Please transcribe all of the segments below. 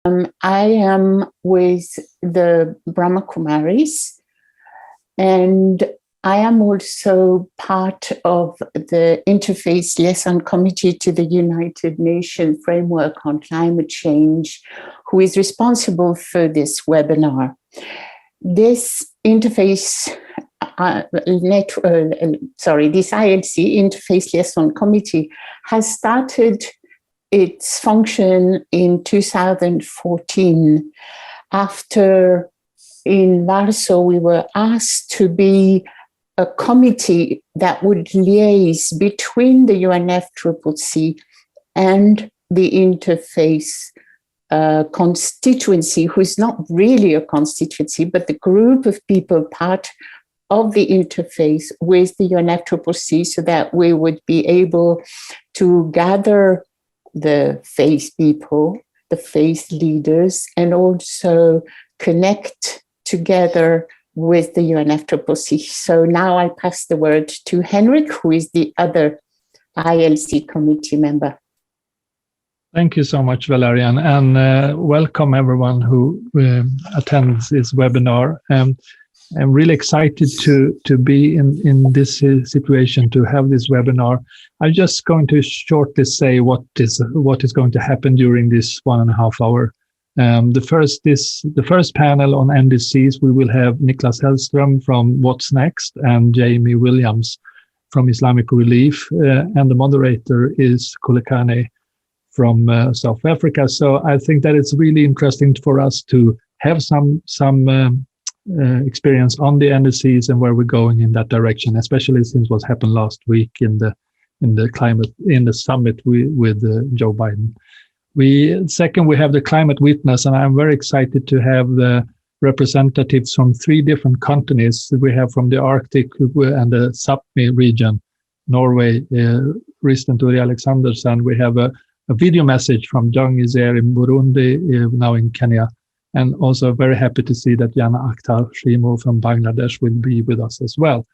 I am with the Brahma Kumaris, and I am also part of the Interfaith Liaison Committee to the United Nations Framework on Climate Change, who is responsible for this webinar. This Interfaith this ILC, Interfaith Liaison Committee, has started its function in 2014 after in Warsaw we were asked to be a committee that would liaise between the UNFCCC and the Interfaith constituency, who is not really a constituency, but the group of people part of the interface with the UNFCCC, so that we would be able to gather the faith people, the faith leaders, and also connect together with the UNFCCC. So now I pass the word to Henrik, who is the other ILC committee member. Thank you so much, Valerian, and welcome everyone who attends this webinar. I'm really excited to be in this situation, to have this webinar. I'm just going to shortly say what is going to happen during this 1.5 hour. The first panel on NDCs, we will have Niklas Hellström from What's Next and Jamie Williams from Islamic Relief, and the moderator is Kulekane from South Africa. So I think that it's really interesting for us to have some experience on the NDCs and where we're going in that direction, especially since what happened last week in the summit with Joe Biden. Second, we have the climate witness, and I'm very excited to have the representatives from 3 different continents. We have from the Arctic and the Sápmi region, Norway, Ristan Turi Alexanderson. We have a video message from Jung Izer in Burundi, now in Kenya. And also very happy to see that Jana Akhtar Shimo from Bangladesh will be with us as well.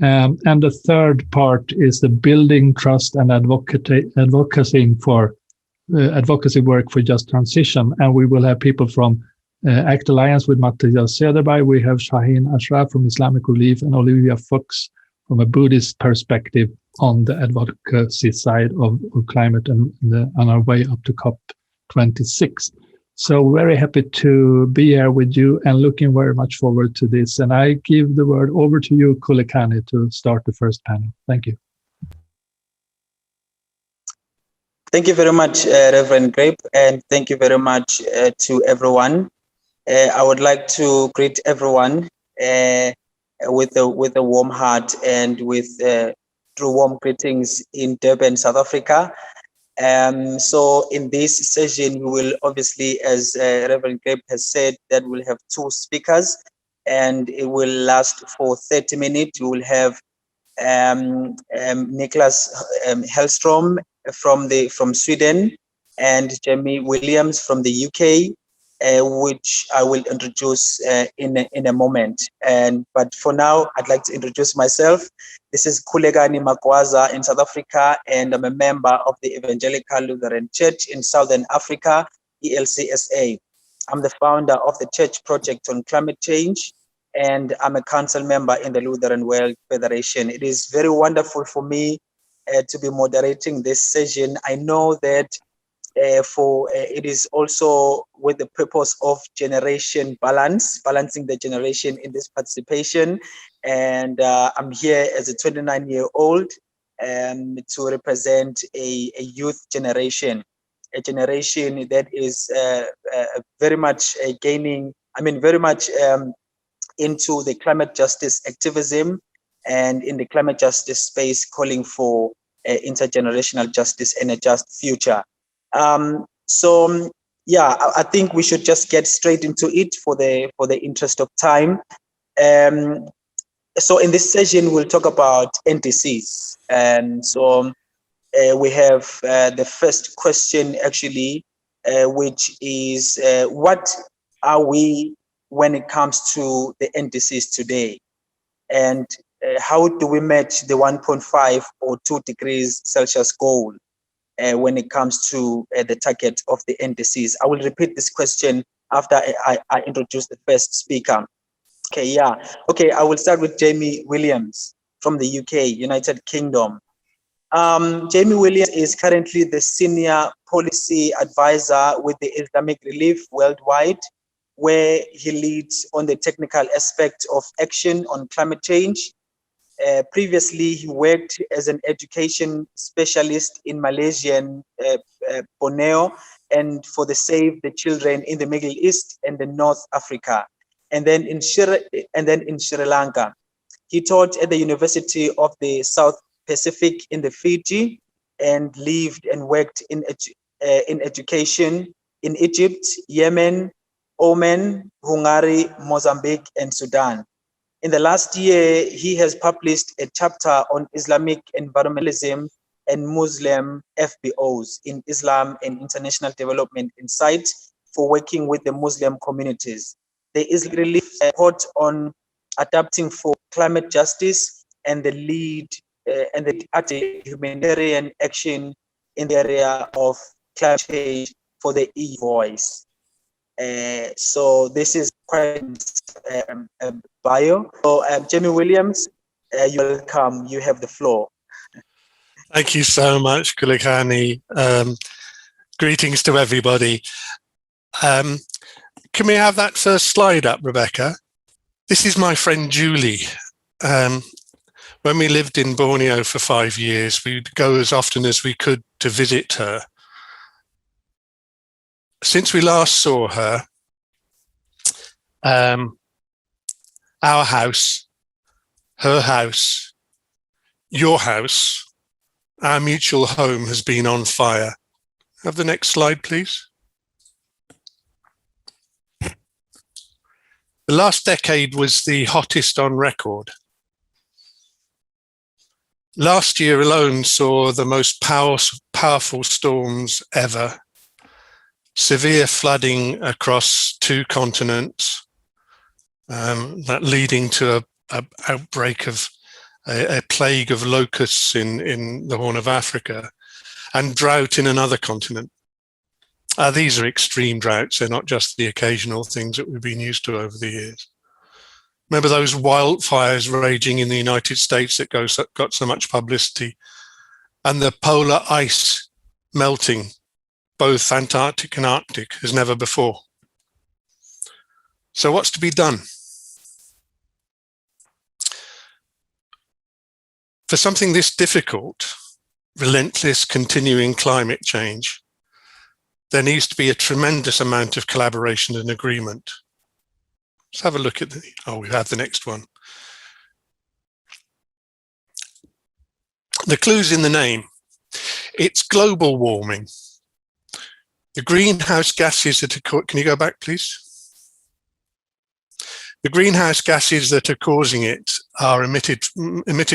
And the third part is the building trust and advocacy work for just transition. And we will have people from ACT Alliance with Matthias Söderberg. We have Shaheen Ashraf from Islamic Relief and Olivia Fuchs from a Buddhist perspective on the advocacy side of climate and on our way up to COP26. So very happy to be here with you and looking very much forward to this. And I give the word over to you, Kulekane, to start the first panel. Thank you. Thank you very much, Reverend Grape, and thank you very much to everyone. I would like to greet everyone with a warm heart and with true warm greetings in Durban, South Africa. So in this session, we will obviously, as Reverend Grape has said, that we'll have 2 speakers, and it will last for 30 minutes. We will have Niklas Hellström from Sweden and Jamie Williams from the UK, which I will introduce in a moment. But for now, I'd like to introduce myself. This is Kulegani Makwaza in South Africa, and I'm a member of the Evangelical Lutheran Church in Southern Africa, ELCSA. I'm the founder of the Church Project on Climate Change, and I'm a council member in the Lutheran World Federation. It is very wonderful for me to be moderating this session. I know that it is also with the purpose of generation balancing the generation in this participation. And I'm here as a 29-year-old to represent a youth generation, a generation that is very much into the climate justice activism, and in the climate justice space calling for intergenerational justice and a just future. I think we should just get straight into it for the interest of time. So in this session, we'll talk about NDCs. And so we have the first question actually, which is what are we when it comes to the NDCs today? And how do we match the 1.5 or 2 degrees Celsius goal? when it comes to the target of the NDCs? I will repeat this question after I introduce the first speaker. Okay, yeah. Okay, I will start with Jamie Williams from the UK, United Kingdom. Jamie Williams is currently the Senior Policy Advisor with the Islamic Relief Worldwide, where he leads on the technical aspect of action on climate change. Previously, he worked as an education specialist in Malaysian Borneo and for the Save the Children in the Middle East and the North Africa, and then in Sri Lanka. He taught at the University of the South Pacific in the Fiji and lived and worked in education in Egypt, Yemen, Oman, Hungary, Mozambique, and Sudan. In the last year, he has published a chapter on Islamic environmentalism and Muslim FBOs in Islam and International Development Insight for working with the Muslim communities. There is relief report on adapting for climate justice and the lead and the humanitarian action in the area of climate change for the EU voice. So this is quite a bio. So Jamie Williams, you're welcome. You have the floor. Thank you so much, Kulikani. Greetings to everybody. Can we have that first slide up, Rebecca? This is my friend Julie. When we lived in Borneo for 5 years, we'd go as often as we could to visit her. Since we last saw her, our house, her house, your house, our mutual home has been on fire. Have the next slide, please. The last decade was the hottest on record. Last year alone saw the most powerful storms ever. Severe flooding across 2 continents, that leading to an outbreak of a plague of locusts in the Horn of Africa, and drought in another continent. These are extreme droughts. They're not just the occasional things that we've been used to over the years. Remember those wildfires raging in the United States that got so much publicity, and the polar ice melting, both Antarctic and Arctic, as never before. So what's to be done? For something this difficult, relentless, continuing climate change, there needs to be a tremendous amount of collaboration and agreement. Let's have a look at we have the next one. The clue's in the name. It's global warming. The greenhouse gases that are, can you go back, please? The greenhouse gases that are causing it are emitted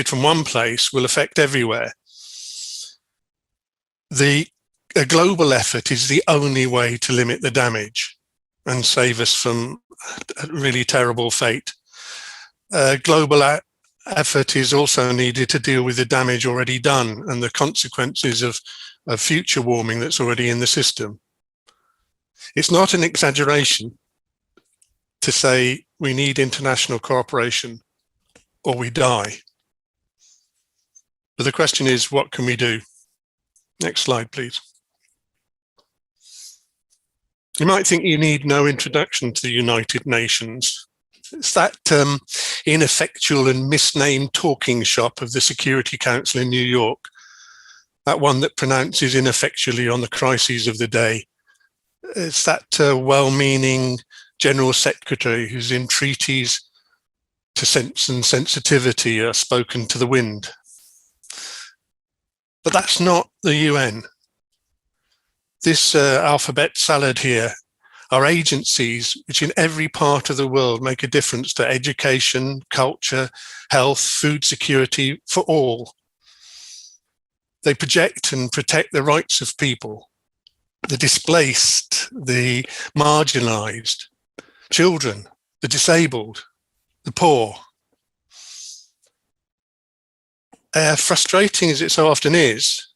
from one place, will affect everywhere. A global effort is the only way to limit the damage and save us from a really terrible fate. A global effort is also needed to deal with the damage already done and the consequences of future warming that's already in the system. It's not an exaggeration to say we need international cooperation or we die. But the question is, what can we do? Next slide, please. You might think you need no introduction to the United Nations. It's that ineffectual and misnamed talking shop of the Security Council in New York, that one that pronounces ineffectually on the crises of the day. It's that well-meaning General Secretary whose entreaties to sense and sensitivity are spoken to the wind. But that's not the UN. This alphabet salad here are agencies which in every part of the world make a difference to education, culture, health, food security for all. They project and protect the rights of people, the displaced, the marginalized, children, the disabled, the poor. Frustrating as it so often is,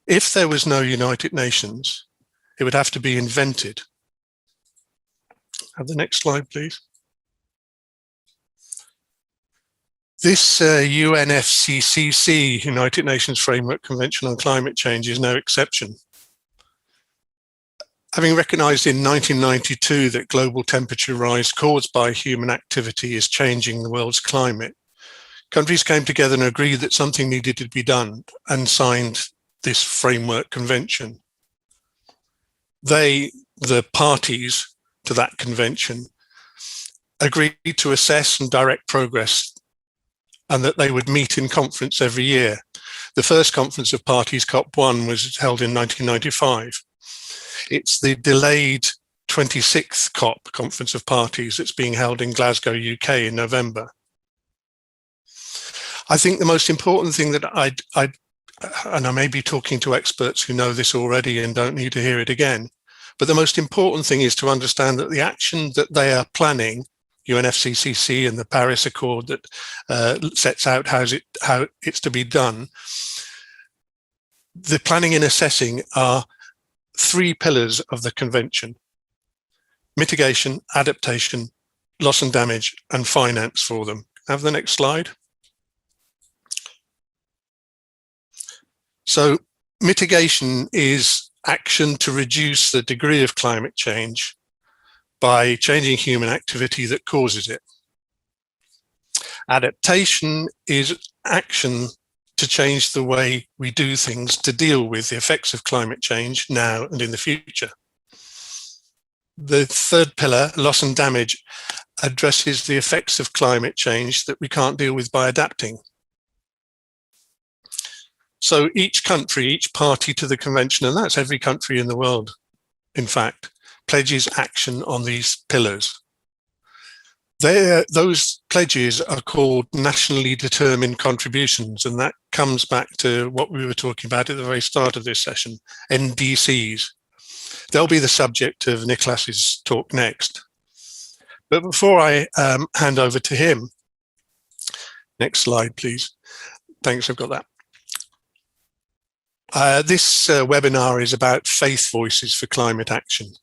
If there was no United Nations, it would have to be invented. Have the next slide, please. This UNFCCC, United Nations Framework Convention on Climate Change, is no exception. Having recognized in 1992 that global temperature rise caused by human activity is changing the world's climate, countries came together and agreed that something needed to be done and signed this framework convention. They, the parties to that convention, agreed to assess and direct progress, and that they would meet in conference every year. The first conference of parties, COP1, was held in 1995. It's the delayed 26th COP, Conference of Parties, that's being held in Glasgow, UK in November. I think the most important thing that and I may be talking to experts who know this already and don't need to hear it again, but the most important thing is to understand that the action that they are planning, UNFCCC and the Paris Accord that sets out how it's to be done, the planning and assessing are three pillars of the convention: mitigation, adaptation, loss and damage, and finance for them. Have the next slide. So mitigation is action to reduce the degree of climate change by changing human activity that causes it. Adaptation is action to change the way we do things to deal with the effects of climate change now and in the future. The third pillar, loss and damage, addresses the effects of climate change that we can't deal with by adapting. So each country, each party to the convention, and that's every country in the world, in fact, pledges action on these pillars. Those pledges are called nationally determined contributions, and that comes back to what we were talking about at the very start of this session, NDCs. They'll be the subject of Niklas's talk next. But before I hand over to him, next slide, please. Thanks, I've got that. This webinar is about faith voices for climate action.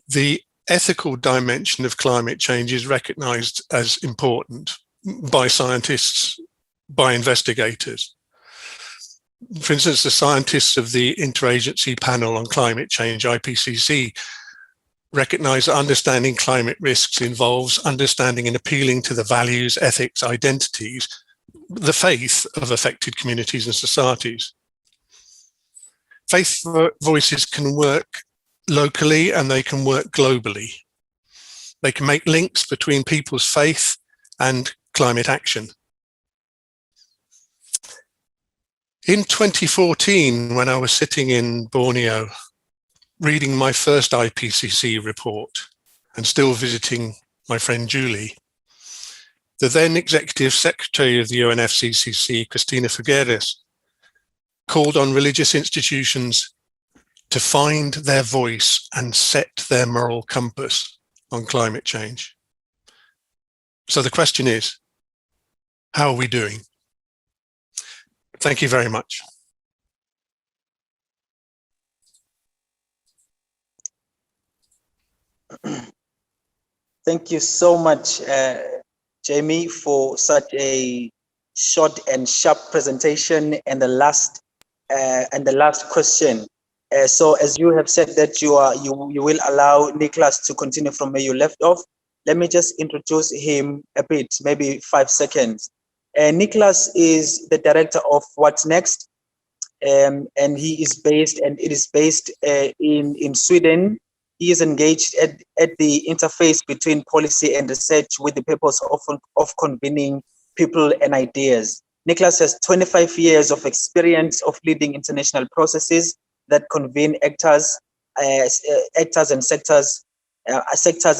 The ethical dimension of climate change is recognized as important by scientists, by investigators. For instance, the scientists of the Interagency Panel on Climate Change, IPCC, recognize that understanding climate risks involves understanding and appealing to the values, ethics, identities, the faith of affected communities and societies. Faith voices can work locally and they can work globally. They can make links between people's faith and climate action. In 2014, when I was sitting in Borneo, reading my first IPCC report and still visiting my friend Julie, the then Executive Secretary of the UNFCCC, Cristina Figueres, called on religious institutions to find their voice and set their moral compass on climate change. So the question is, how are we doing? Thank you very much. Thank you so much, Jamie, for such a short and sharp presentation. And the last question. So, as you have said that you will allow Niklas to continue from where you left off, let me just introduce him a bit, maybe 5 seconds. Niklas is the director of What's Next, and it is based in Sweden. He is engaged at the interface between policy and research with the purpose of convening people and ideas. Niklas has 25 years of experience of leading international processes that convene actors and sectors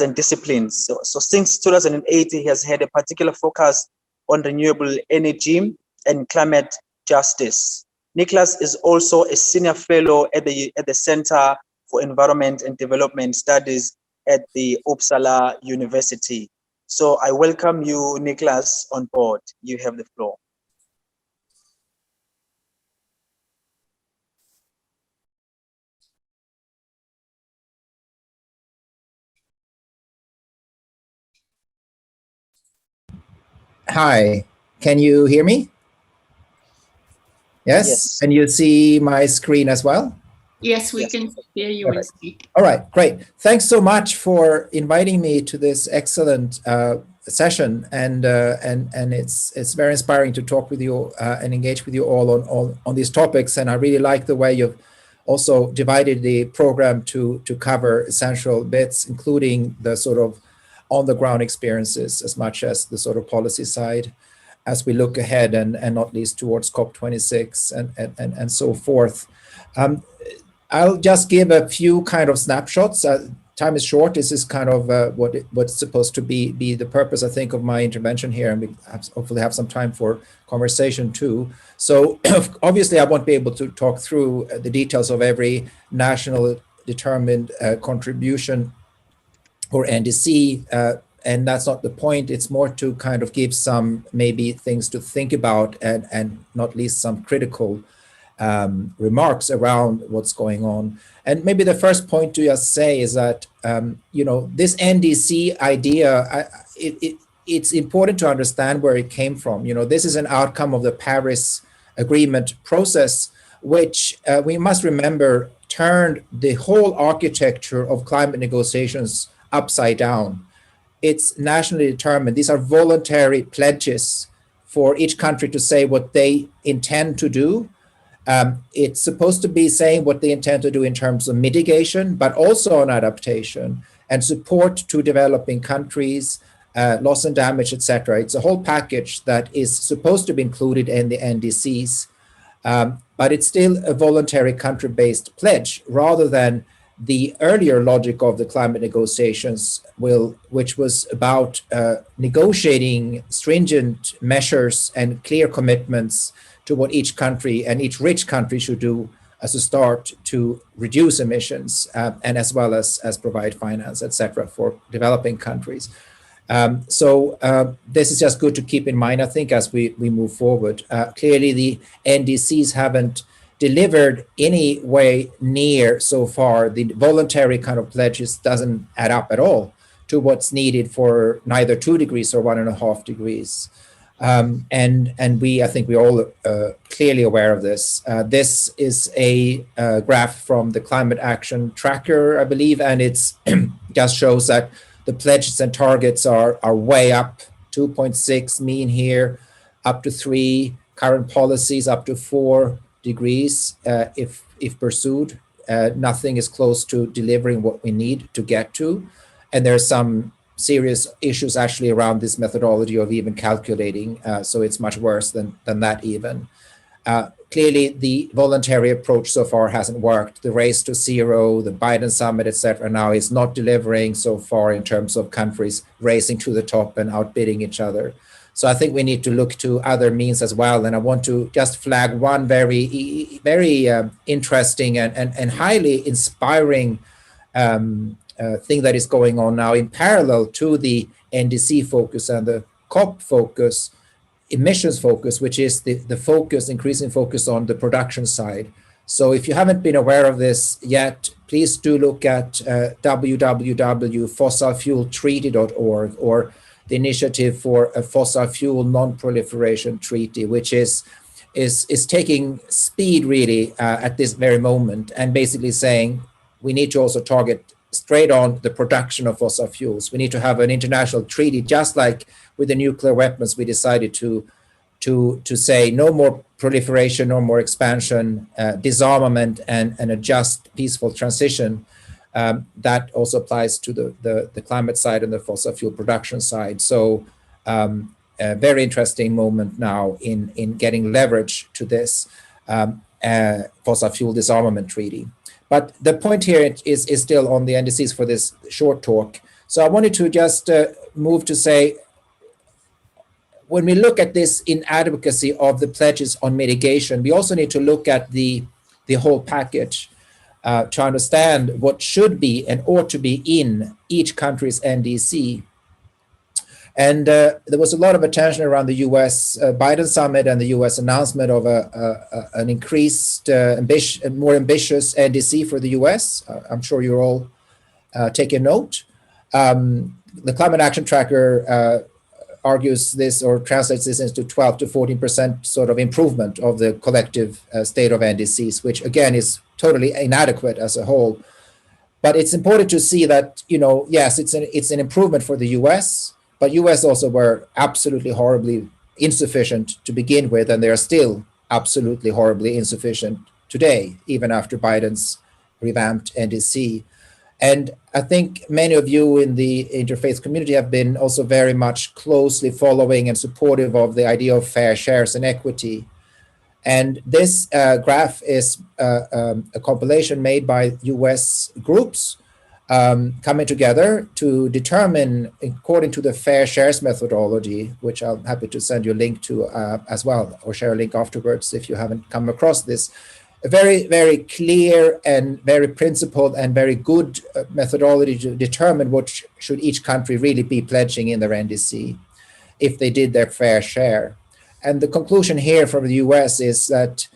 and disciplines. So since 2008, he has had a particular focus on renewable energy and climate justice. Niklas is also a senior fellow at the Center for Environment and Development Studies at the Uppsala University. So I welcome you, Niklas, on board. You have the floor. Hi, can you hear me? Yes? Yes. And you see my screen as well? Yes, we Yes. can hear you and speak. All right, great. Thanks so much for inviting me to this excellent session, and it's very inspiring to talk with you and engage with you all on these topics. And I really like the way you've also divided the program to cover essential bits, including the sort of on the ground experiences as much as the sort of policy side, as we look ahead and not least towards COP26 and so forth. I'll just give a few kind of snapshots. Time is short. This is kind of what's supposed to be the purpose, I think, of my intervention here, and we hopefully have some time for conversation too. So obviously, I won't be able to talk through the details of every national determined contribution or NDC, and that's not the point. It's more to kind of give some maybe things to think about and not least some critical remarks around what's going on. And maybe the first point to just say is that, this NDC idea, it's important to understand where it came from. This is an outcome of the Paris Agreement process, which we must remember turned the whole architecture of climate negotiations upside down. It's nationally determined. These are voluntary pledges for each country to say what they intend to do. It's supposed to be saying what they intend to do in terms of mitigation, but also on adaptation and support to developing countries, loss and damage, etc. It's a whole package that is supposed to be included in the NDCs, but it's still a voluntary country-based pledge rather than the earlier logic of the climate negotiations, which was about negotiating stringent measures and clear commitments to what each country and each rich country should do as a start to reduce emissions and as well as provide finance, etc., for developing countries. So this is just good to keep in mind, I think, as we move forward. Clearly, the NDCs haven't delivered any way near so far. The voluntary kind of pledges doesn't add up at all to what's needed for neither 2 degrees or 1.5 degrees. And I think we're all clearly aware of this. This is a graph from the Climate Action Tracker, I believe, and it's just shows that the pledges and targets are way up, 2.6 mean here, up to 3, current policies up to 4 degrees if pursued. Nothing is close to delivering what we need to get to. And there's some serious issues actually around this methodology of even calculating, so it's much worse than that even. Clearly, the voluntary approach so far hasn't worked. The race to zero, the Biden summit, etc., now is not delivering so far in terms of countries racing to the top and outbidding each other. So I think we need to look to other means as well. And I want to just flag one very interesting and highly inspiring thing that is going on now in parallel to the NDC focus and the COP focus, emissions focus, which is the focus, increasing focus on the production side. So if you haven't been aware of this yet, please do look at www.fossilfueltreaty.org or the Initiative for a Fossil Fuel Non-Proliferation Treaty, which is taking speed really at this very moment and basically saying we need to also target straight on the production of fossil fuels. We need to have an international treaty, just like with the nuclear weapons, we decided to say no more proliferation, no more expansion, disarmament, and a just, peaceful transition. That also applies to the climate side and the fossil fuel production side. So a very interesting moment now in getting leverage to this fossil fuel disarmament treaty. But the point here is still on the NDCs for this short talk. So I wanted to just move to say, when we look at this in advocacy of the pledges on mitigation, we also need to look at the whole package to understand what should be and ought to be in each country's NDC. And there was a lot of attention around the US Biden summit and the US announcement of an increased, more ambitious NDC for the US. I'm sure you're all taking note. The Climate Action Tracker argues this or translates this into 12 to 14% sort of improvement of the collective state of NDCs, which again is totally inadequate as a whole. But it's important to see that, yes, it's an improvement for the US, but US also were absolutely horribly insufficient to begin with, and they are still absolutely horribly insufficient today, even after Biden's revamped NDC. And I think many of you in the interfaith community have been also very much closely following and supportive of the idea of fair shares and equity. And this graph is a compilation made by US groups coming together to determine, according to the fair shares methodology, which I'm happy to send you a link to as well, or share a link afterwards if you haven't come across this, a very, very clear and very principled and very good methodology to determine what should each country really be pledging in their NDC if they did their fair share. And the conclusion here from the US is that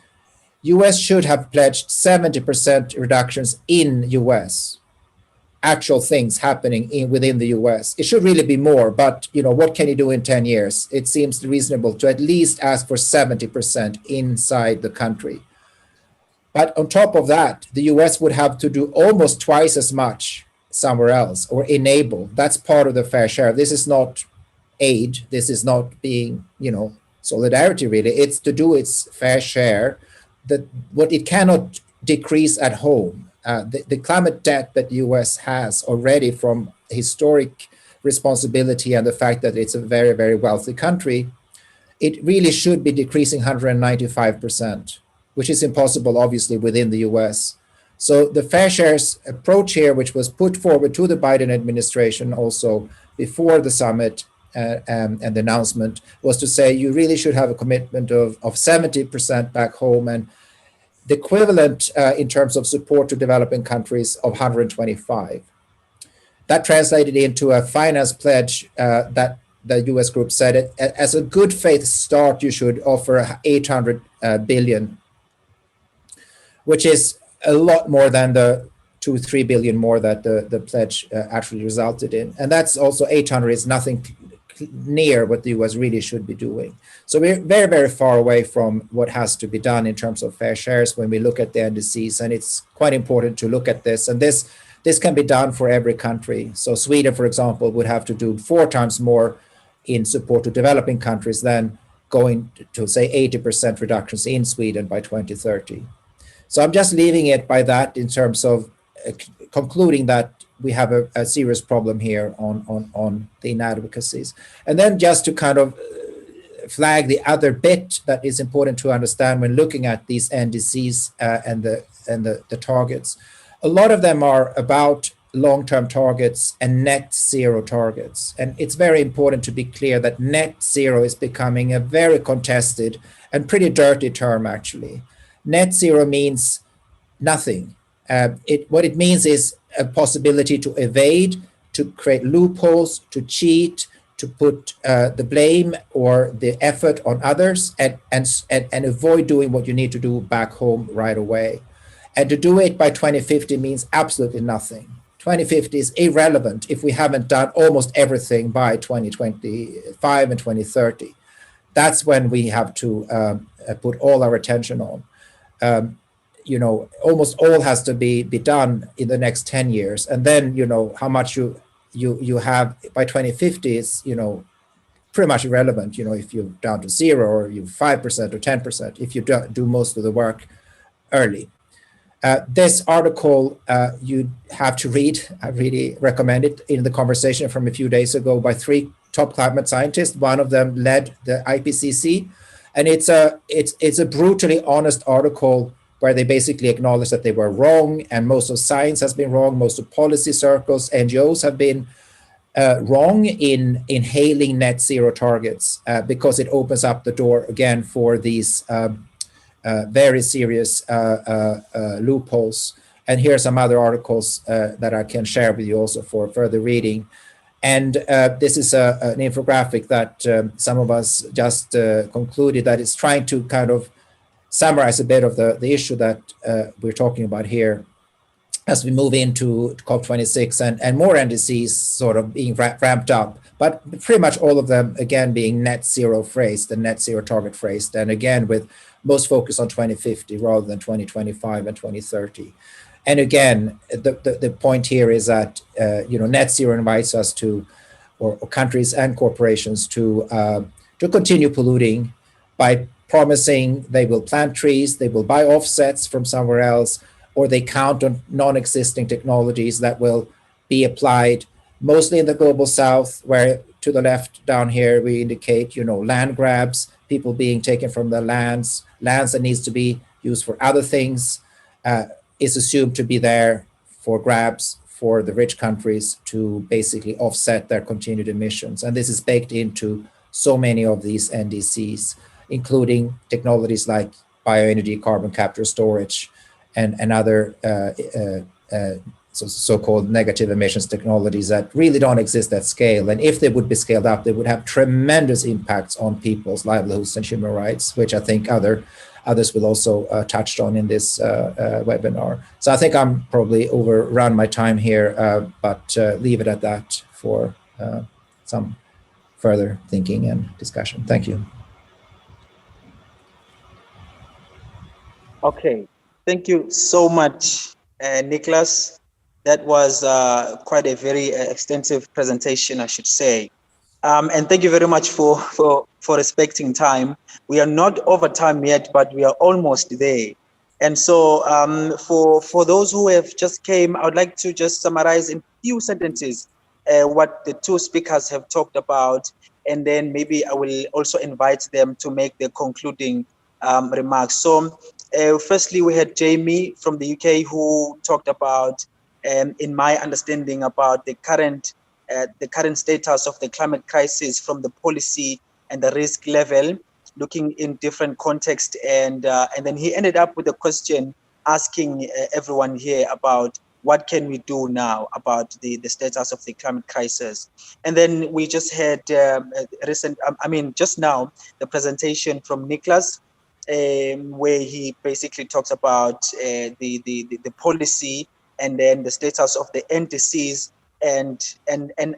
US should have pledged 70% reductions in US, actual things happening within the US. It should really be more, but what can you do in 10 years? It seems reasonable to at least ask for 70% inside the country. But on top of that, the US would have to do almost twice as much somewhere else, or enable. That's part of the fair share. This is not aid. This is not being, solidarity really. It's to do its fair share. What it cannot decrease at home. The climate debt that the US has already from historic responsibility and the fact that it's a very, very wealthy country, it really should be decreasing 195%. Which is impossible, obviously, within the US. So the fair shares approach here, which was put forward to the Biden administration also before the summit and the announcement, was to say you really should have a commitment of 70% back home, and the equivalent in terms of support to developing countries of 125. That translated into a finance pledge that the US group said, as a good faith start, you should offer 800 billion, which is a lot more than the 2-3 billion more that the pledge actually resulted in. And that's also 800 is nothing near what the US really should be doing. So we're very, very far away from what has to be done in terms of fair shares when we look at the NDCs. And it's quite important to look at this. And this can be done for every country. So Sweden, for example, would have to do 4 times more in support to developing countries than going to, say, 80% reductions in Sweden by 2030. So I'm just leaving it by that in terms of concluding that we have a serious problem here on the inadvocacies. And then just to kind of flag the other bit that is important to understand when looking at these NDCs and the targets. A lot of them are about long-term targets and net zero targets. And it's very important to be clear that net zero is becoming a very contested and pretty dirty term, actually. Net zero means nothing. What it means is a possibility to evade, to create loopholes, to cheat, to put the blame or the effort on others, and avoid doing what you need to do back home right away. And to do it by 2050 means absolutely nothing. 2050 is irrelevant if we haven't done almost everything by 2025 and 2030. That's when we have to put all our attention on. Almost all has to be done in the next 10 years. And then, how much you have by 2050 is, pretty much irrelevant, if you're down to 0 or you 5% or 10%, if you do most of the work early. This article you have to read. I really recommend it, in the conversation from a few days ago by 3 top climate scientists. One of them led the IPCC. And it's a brutally honest article where they basically acknowledge that they were wrong, and most of science has been wrong, most of policy circles, NGOs have been wrong in hailing net zero targets because it opens up the door again for these very serious loopholes. And here are some other articles that I can share with you also for further reading. And this is an infographic that some of us just concluded that is trying to kind of summarize a bit of the issue that we're talking about here. as we move into COP26 and more NDCs sort of being ramped up, but pretty much all of them, again, being net zero phrased, the net zero target phrased, and again, with most focus on 2050 rather than 2025 and 2030. And again, the point here is that, net zero invites us to, or countries and corporations to continue polluting by promising they will plant trees, they will buy offsets from somewhere else, or they count on non-existing technologies that will be applied mostly in the global south, where to the left down here we indicate, land grabs, people being taken from their lands that needs to be used for other things, is assumed to be there for grabs for the rich countries to basically offset their continued emissions. And this is baked into so many of these NDCs, including technologies like bioenergy, carbon capture, storage, and other so-called negative emissions technologies that really don't exist at scale. And if they would be scaled up, they would have tremendous impacts on people's livelihoods and human rights, which I think others will also touch on in this webinar. So I think I'm probably overrun my time here, but leave it at that for some further thinking and discussion. Thank you. Okay. Thank you so much, Nicholas. That was quite a very extensive presentation, I should say. And thank you very much for respecting time. We are not over time yet, but we are almost there. And so for those who have just came, I would like to just summarize in few sentences what the two speakers have talked about. And then maybe I will also invite them to make their concluding remarks. So firstly, we had Jamie from the UK who talked about, in my understanding, about the current status of the climate crisis from the policy and the risk level, looking in different contexts, and then he ended up with a question asking everyone here about what can we do now about the status of the climate crisis. And then we just had just now, the presentation from Nicholas, where he basically talks about the policy and then the status of the NDCs and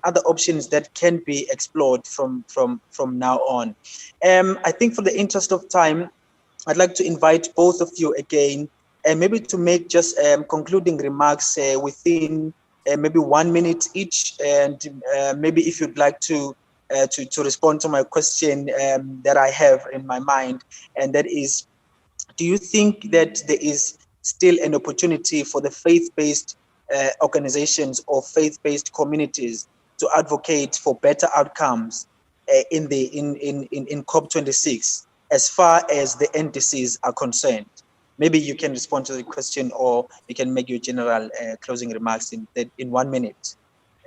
other options that can be explored from now on. I think for the interest of time, I'd like to invite both of you again, and maybe to make just concluding remarks within maybe 1 minute each, and maybe if you'd like to respond to my question that I have in my mind, and that is, do you think that there is still an opportunity for the faith-based organizations or faith-based communities to advocate for better outcomes in COP26 as far as the NDCs are concerned? Maybe you can respond to the question, or you can make your general closing remarks in 1 minute.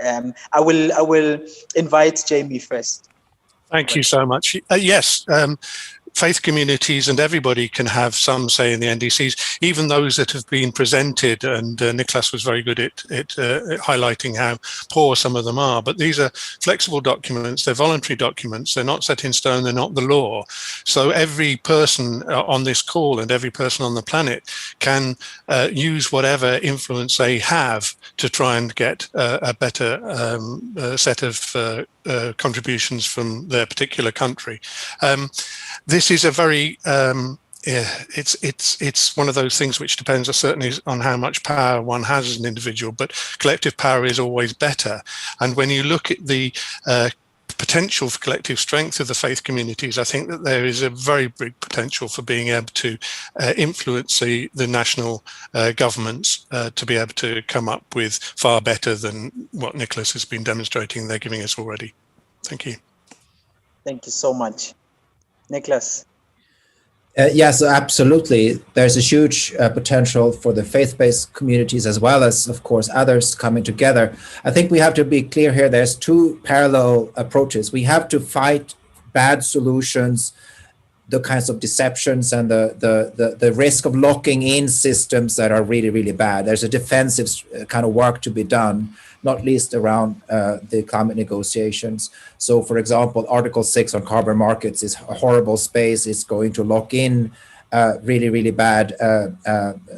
I will invite Jamie first. Thank you so much. Yes, faith communities and everybody can have some say in the NDCs, even those that have been presented, and Nicholas was very good at highlighting how poor some of them are. But these are flexible documents, they're voluntary documents, they're not set in stone, they're not the law. So every person on this call and every person on the planet can use whatever influence they have to try and get a better set of contributions from their particular country. This is a very it's one of those things which depends certainly on how much power one has as an individual, but collective power is always better. And when you look at the potential for collective strength of the faith communities, I think that there is a very big potential for being able to influence the national governments to be able to come up with far better than what Nicholas has been demonstrating they're giving us already. Thank you. Thank you so much. Nicholas. Yes, absolutely. There's a huge potential for the faith-based communities, as well as, of course, others coming together. I think we have to be clear here. There's two parallel approaches. We have to fight bad solutions, the kinds of deceptions and the risk of locking in systems that are really, really bad. There's a defensive kind of work to be done, not least around the climate negotiations. So, for example, Article 6 on carbon markets is a horrible space. It's going to lock in really, really bad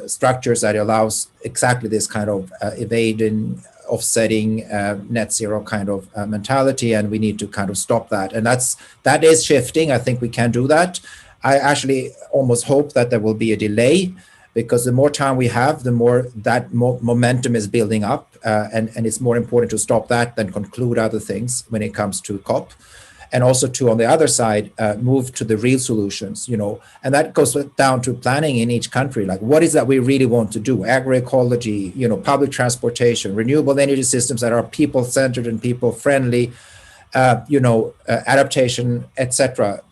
structures that allows exactly this kind of evading, offsetting, net zero kind of mentality, and we need to kind of stop that. And that is shifting. I think we can do that. I actually almost hope that there will be a delay, because the more time we have, the more that momentum is building up, and it's more important to stop that than conclude other things when it comes to COP. And also to, on the other side, move to the real solutions, and that goes down to planning in each country. Like, what is that we really want to do? Agroecology, public transportation, renewable energy systems that are people-centered and people-friendly, adaptation, etc.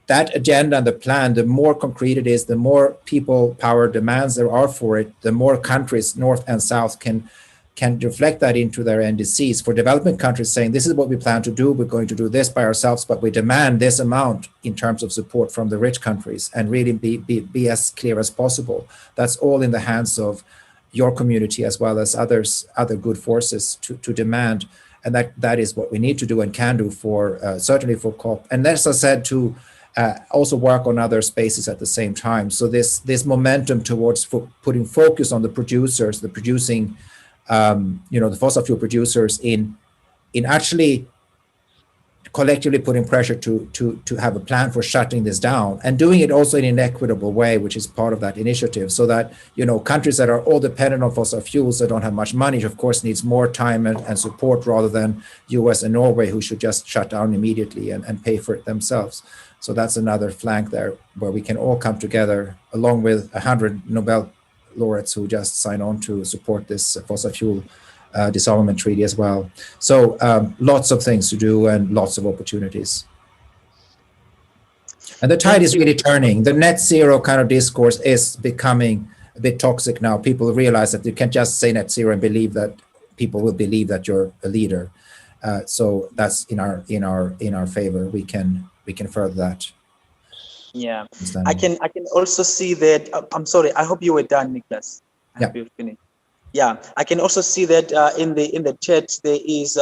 That agenda and the plan, the more concrete it is, the more people power demands there are for it, the more countries, North and South, can reflect that into their NDCs. For developing countries saying, this is what we plan to do, we're going to do this by ourselves, but we demand this amount in terms of support from the rich countries, and really be as clear as possible. That's all in the hands of your community as well as other good forces to demand. And that is what we need to do and can do for certainly for COP. And as I said, to also work on other spaces at the same time. So this momentum towards putting focus on the producers, the producing, the fossil fuel producers in actually collectively putting pressure to have a plan for shutting this down, and doing it also in an equitable way, which is part of that initiative, so that countries that are all dependent on fossil fuels that don't have much money, of course, needs more time and support, rather than US and Norway, who should just shut down immediately and pay for it themselves. So that's another flank there where we can all come together, along with 100 Nobel laureates who just signed on to support this fossil fuel disarmament treaty as well. So lots of things to do and lots of opportunities. And the tide is really turning. The net zero kind of discourse is becoming a bit toxic now. People realize that you can't just say net zero and believe that people will believe that you're a leader. So that's in our favor. We can further that. Yeah, I can also see that. I'm sorry. I hope you were done, Niklas. I hope you finished. Yeah, I can also see that in the chat there is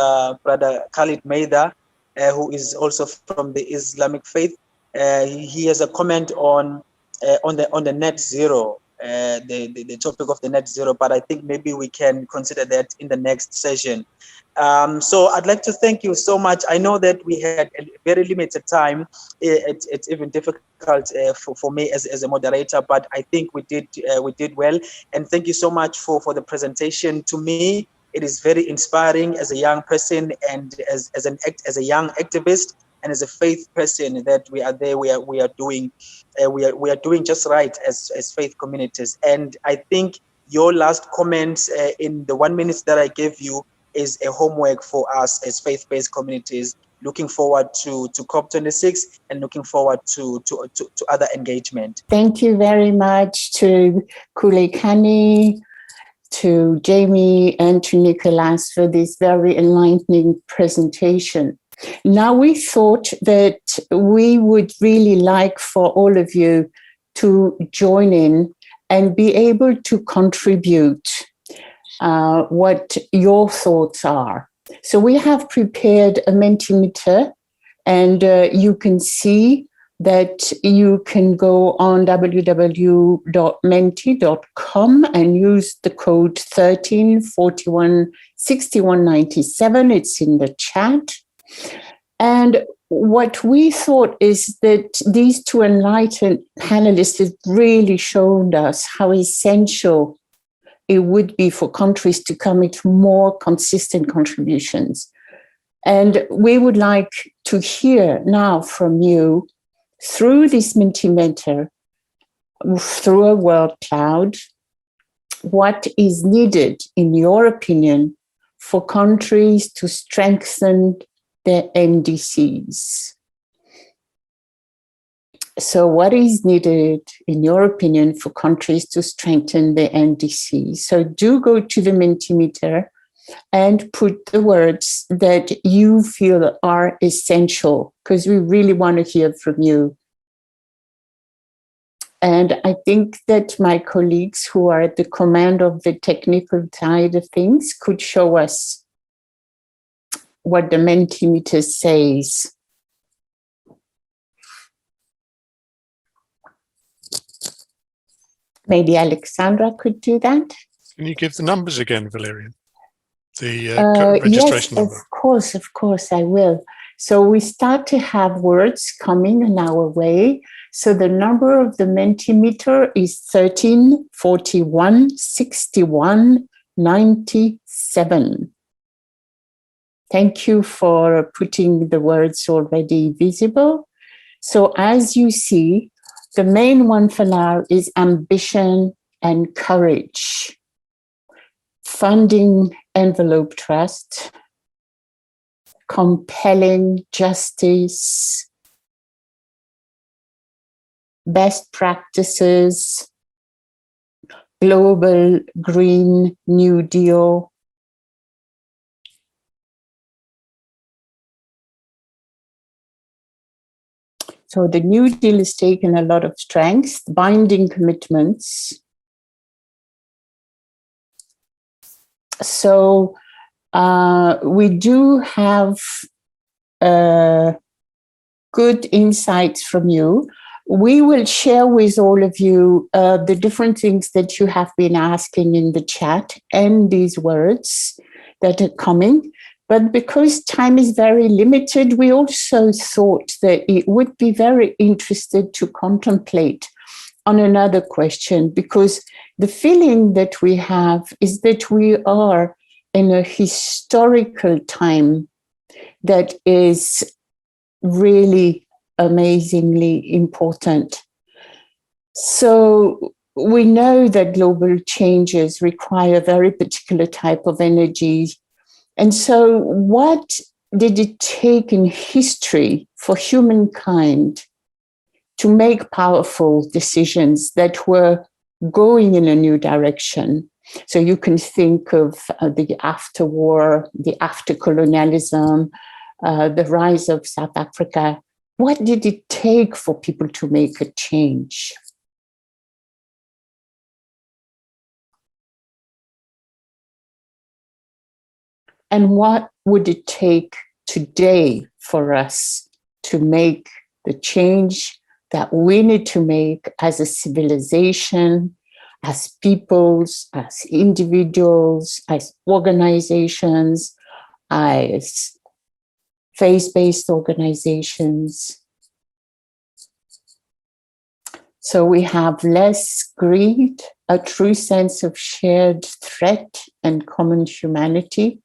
Brother Khalid Maida, who is also from the Islamic faith. He has a comment on the net zero, the topic of the net zero. But I think maybe we can consider that in the next session. So I'd like to thank you so much. I know that we had a very limited time. It's even difficult for me as a moderator, but I think we did well. And thank you so much for the presentation. To me, it is very inspiring as a young person, and as a young activist, and as a faith person, that we are there. We are doing just right as faith communities. And I think your last comments in the 1 minute that I gave you is a homework for us as faith-based communities, looking forward to COP26 and looking forward to other engagement. Thank you very much to Kulekani, to Jamie, and to Nicholas for this very enlightening presentation. Now, we thought that we would really like for all of you to join in and be able to contribute what your thoughts are. So we have prepared a Mentimeter, and you can see that you can go on www.menti.com and use the code 13416197. It's in the chat. And what we thought is that these two enlightened panelists have really shown us how essential it would be for countries to commit more consistent contributions. And we would like to hear now from you through this Mentimeter, through a word cloud, what is needed, in your opinion, for countries to strengthen their NDCs. So what is needed, in your opinion, for countries to strengthen the NDC? So do go to the Mentimeter and put the words that you feel are essential, because we really want to hear from you. And I think that my colleagues who are at the command of the technical side of things could show us what the Mentimeter says. Maybe Alexandra could do that. Can you give the numbers again, Valerian? The yes, registration number. Of course, I will. So we start to have words coming in our way. So the number of the Mentimeter is 13 41 61 97. Thank you for putting the words already visible. So as you see, the main one for now is ambition and courage. Funding envelope trust, compelling justice, best practices, global Green New Deal, so the New Deal has taken a lot of strength, binding commitments. So we do have good insights from you. We will share with all of you the different things that you have been asking in the chat and these words that are coming. But because time is very limited, we also thought that it would be very interested to contemplate on another question, because the feeling that we have is that we are in a historical time that is really amazingly important. So we know that global changes require a very particular type of energy. And so what did it take in history for humankind to make powerful decisions that were going in a new direction? So you can think of the after-war, the after-colonialism, the rise of South Africa. What did it take for people to make a change? And what would it take today for us to make the change that we need to make as a civilization, as peoples, as individuals, as organizations, as faith-based organizations? So we have less greed, a true sense of shared threat and common humanity,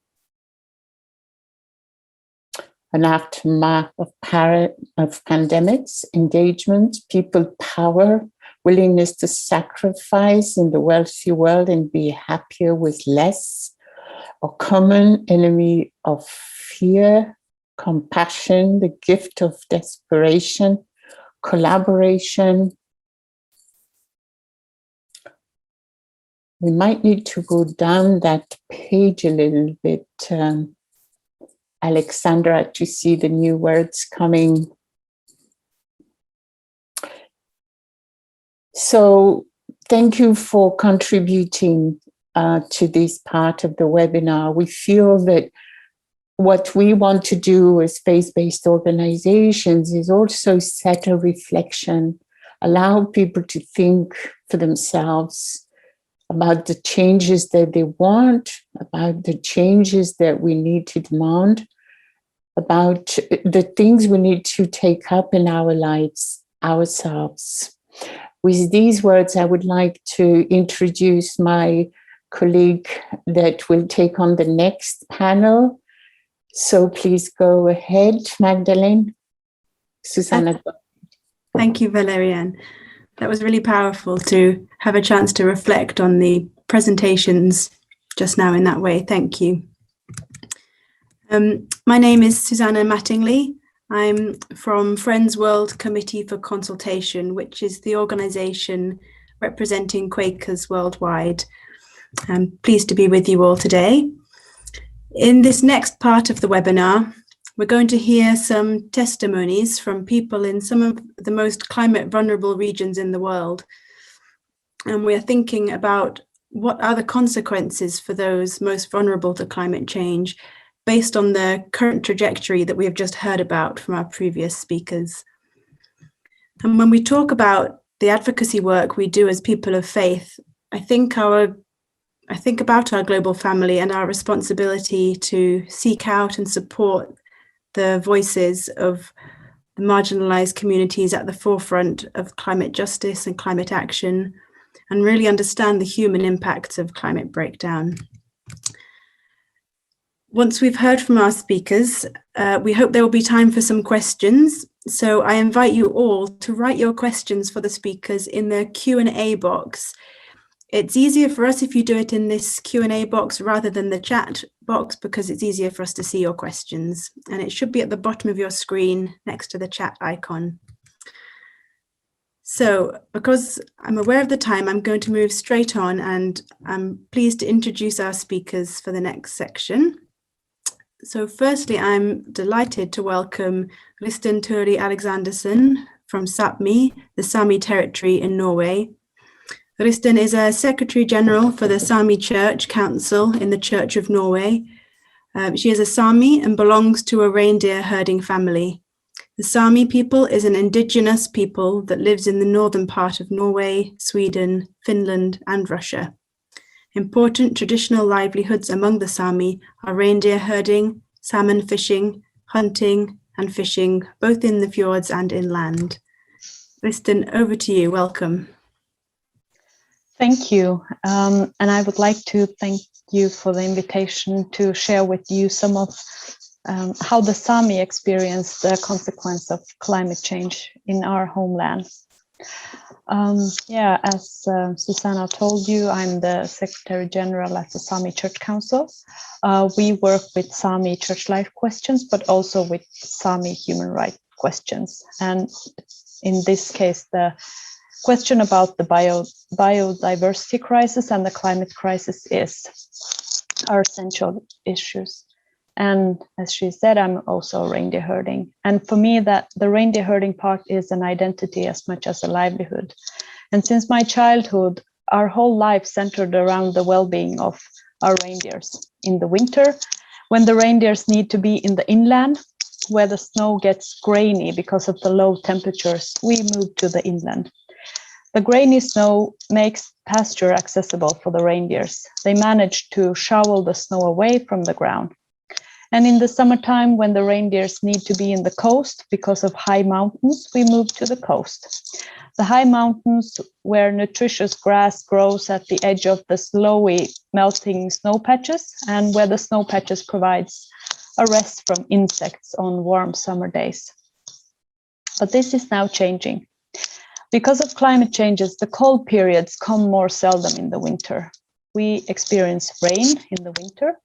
an aftermath of pandemics, engagement, people power, willingness to sacrifice in the wealthy world and be happier with less, a common enemy of fear, compassion, the gift of desperation, collaboration. We might need to go down that page a little bit, Alexandra, to see the new words coming. So thank you for contributing to this part of the webinar. We feel that what we want to do as faith-based organizations is also set a reflection, allow people to think for themselves about the changes that they want, about the changes that we need to demand, about the things we need to take up in our lives ourselves. With these words, I would like to introduce my colleague that will take on the next panel. So please go ahead, Magdalene. Susanna. Thank you, Valerian. That was really powerful to have a chance to reflect on the presentations just now in that way. Thank you. My name is Susanna Mattingley. I'm from Friends World Committee for Consultation, which is the organisation representing Quakers worldwide. I'm pleased to be with you all today. In this next part of the webinar, we're going to hear some testimonies from people in some of the most climate vulnerable regions in the world. And we're thinking about what are the consequences for those most vulnerable to climate change based on the current trajectory that we have just heard about from our previous speakers. And when we talk about the advocacy work we do as people of faith, I think about our global family and our responsibility to seek out and support the voices of the marginalized communities at the forefront of climate justice and climate action, and really understand the human impacts of climate breakdown. Once we've heard from our speakers, we hope there will be time for some questions. So I invite you all to write your questions for the speakers in the Q&A box. It's easier for us if you do it in this Q&A box rather than the chat box, because it's easier for us to see your questions. And it should be at the bottom of your screen next to the chat icon. So because I'm aware of the time, I'm going to move straight on, and I'm pleased to introduce our speakers for the next section. So firstly, I'm delighted to welcome Kristen Turi Alexanderson from Sápmi, the Sami territory in Norway. Kristen is a Secretary General for the Sami Church Council in the Church of Norway. She is a Sami and belongs to a reindeer herding family. The Sami people is an indigenous people that lives in the northern part of Norway, Sweden, Finland, and Russia. Important traditional livelihoods among the Sami are reindeer herding, salmon fishing, hunting, and fishing, both in the fjords and inland. Kristen, over to you. Welcome. Thank you. And I would like to thank you for the invitation to share with you some of how the Sami experience the consequence of climate change in our homeland. As Susanna told you, I'm the Secretary General at the Sami Church Council. We work with Sami church life questions, but also with Sami human rights questions. And in this case, the question about the biodiversity crisis and the climate crisis is our central issues. And as she said, I'm also reindeer herding. And for me, that the reindeer herding part is an identity as much as a livelihood. And since my childhood, our whole life centered around the well-being of our reindeers. In the winter, when the reindeers need to be in the inland, where the snow gets grainy because of the low temperatures, we move to the inland. The grainy snow makes pasture accessible for the reindeers. They manage to shovel the snow away from the ground. And in the summertime, when the reindeers need to be in the coast because of high mountains, we move to the coast. The high mountains where nutritious grass grows at the edge of the slowly melting snow patches, and where the snow patches provides a rest from insects on warm summer days. But this is now changing. Because of climate changes, the cold periods come more seldom in the winter. We experience rain in the winter.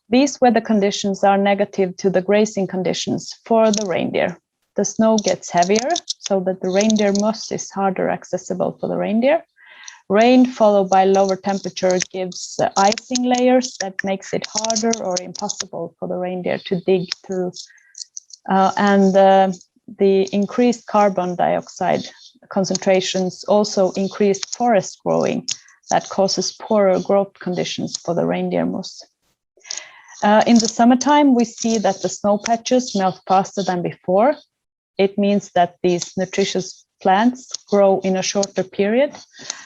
These weather conditions are negative to the grazing conditions for the reindeer. The snow gets heavier, so that the reindeer moss is harder accessible for the reindeer. Rain followed by lower temperature gives icing layers that makes it harder or impossible for the reindeer to dig through. The increased carbon dioxide concentrations also increased forest growing that causes poorer growth conditions for the reindeer moss. In the summertime, we see that the snow patches melt faster than before. It means that these nutritious plants grow in a shorter period.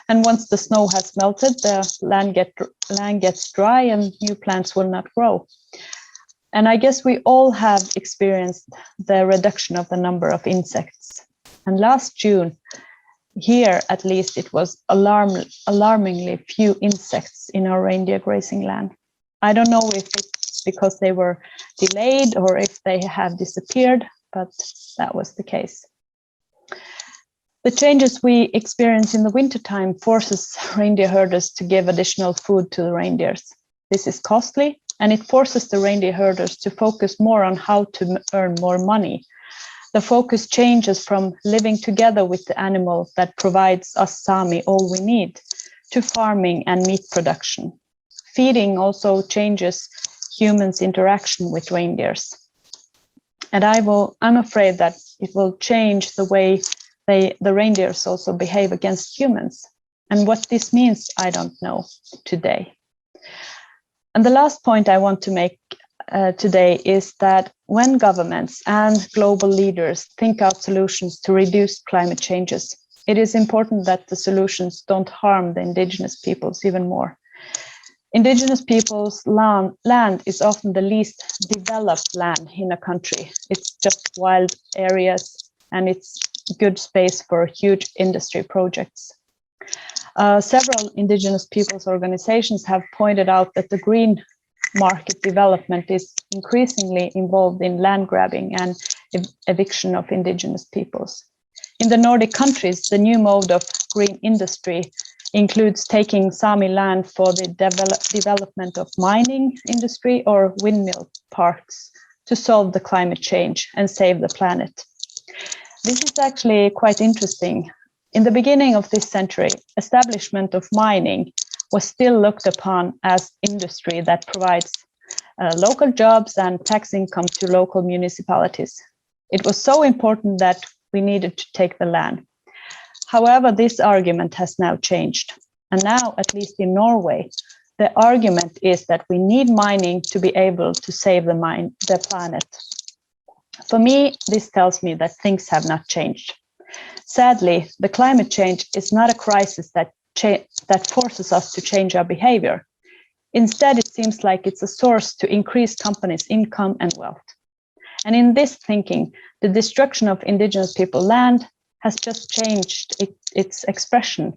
And once the snow has melted, the land gets dry and new plants will not grow. And I guess we all have experienced the reduction of the number of insects. And last June, here at least, it was alarmingly few insects in our reindeer grazing land. I don't know if it's because they were delayed or if they have disappeared, but that was the case. The changes we experience in the wintertime forces reindeer herders to give additional food to the reindeers. This is costly, and it forces the reindeer herders to focus more on how to earn more money. The focus changes from living together with the animal that provides us Sami all we need to farming and meat production. Feeding also changes humans' interaction with reindeers. And I'm afraid that it will change the way the reindeers also behave against humans. And what this means, I don't know today. And the last point I want to make today is that when governments and global leaders think out solutions to reduce climate changes, it is important that the solutions don't harm the indigenous peoples even more. Indigenous peoples' land is often the least developed land in a country. It's just wild areas and it's good space for huge industry projects. Several indigenous peoples' organizations have pointed out that the green market development is increasingly involved in land grabbing and eviction of indigenous peoples. In the Nordic countries, the new mode of green industry includes taking Sami land for the development of mining industry or windmill parks to solve the climate change and save the planet. This is actually quite interesting. In the beginning of this century, establishment of mining was still looked upon as industry that provides local jobs and tax income to local municipalities. It was so important that we needed to take the land. However, this argument has now changed. And now, at least in Norway, the argument is that we need mining to be able to save the planet. For me, this tells me that things have not changed. Sadly, the climate change is not a crisis that forces us to change our behavior. Instead, it seems like it's a source to increase companies' income and wealth. And in this thinking, the destruction of indigenous people land has just changed its expression.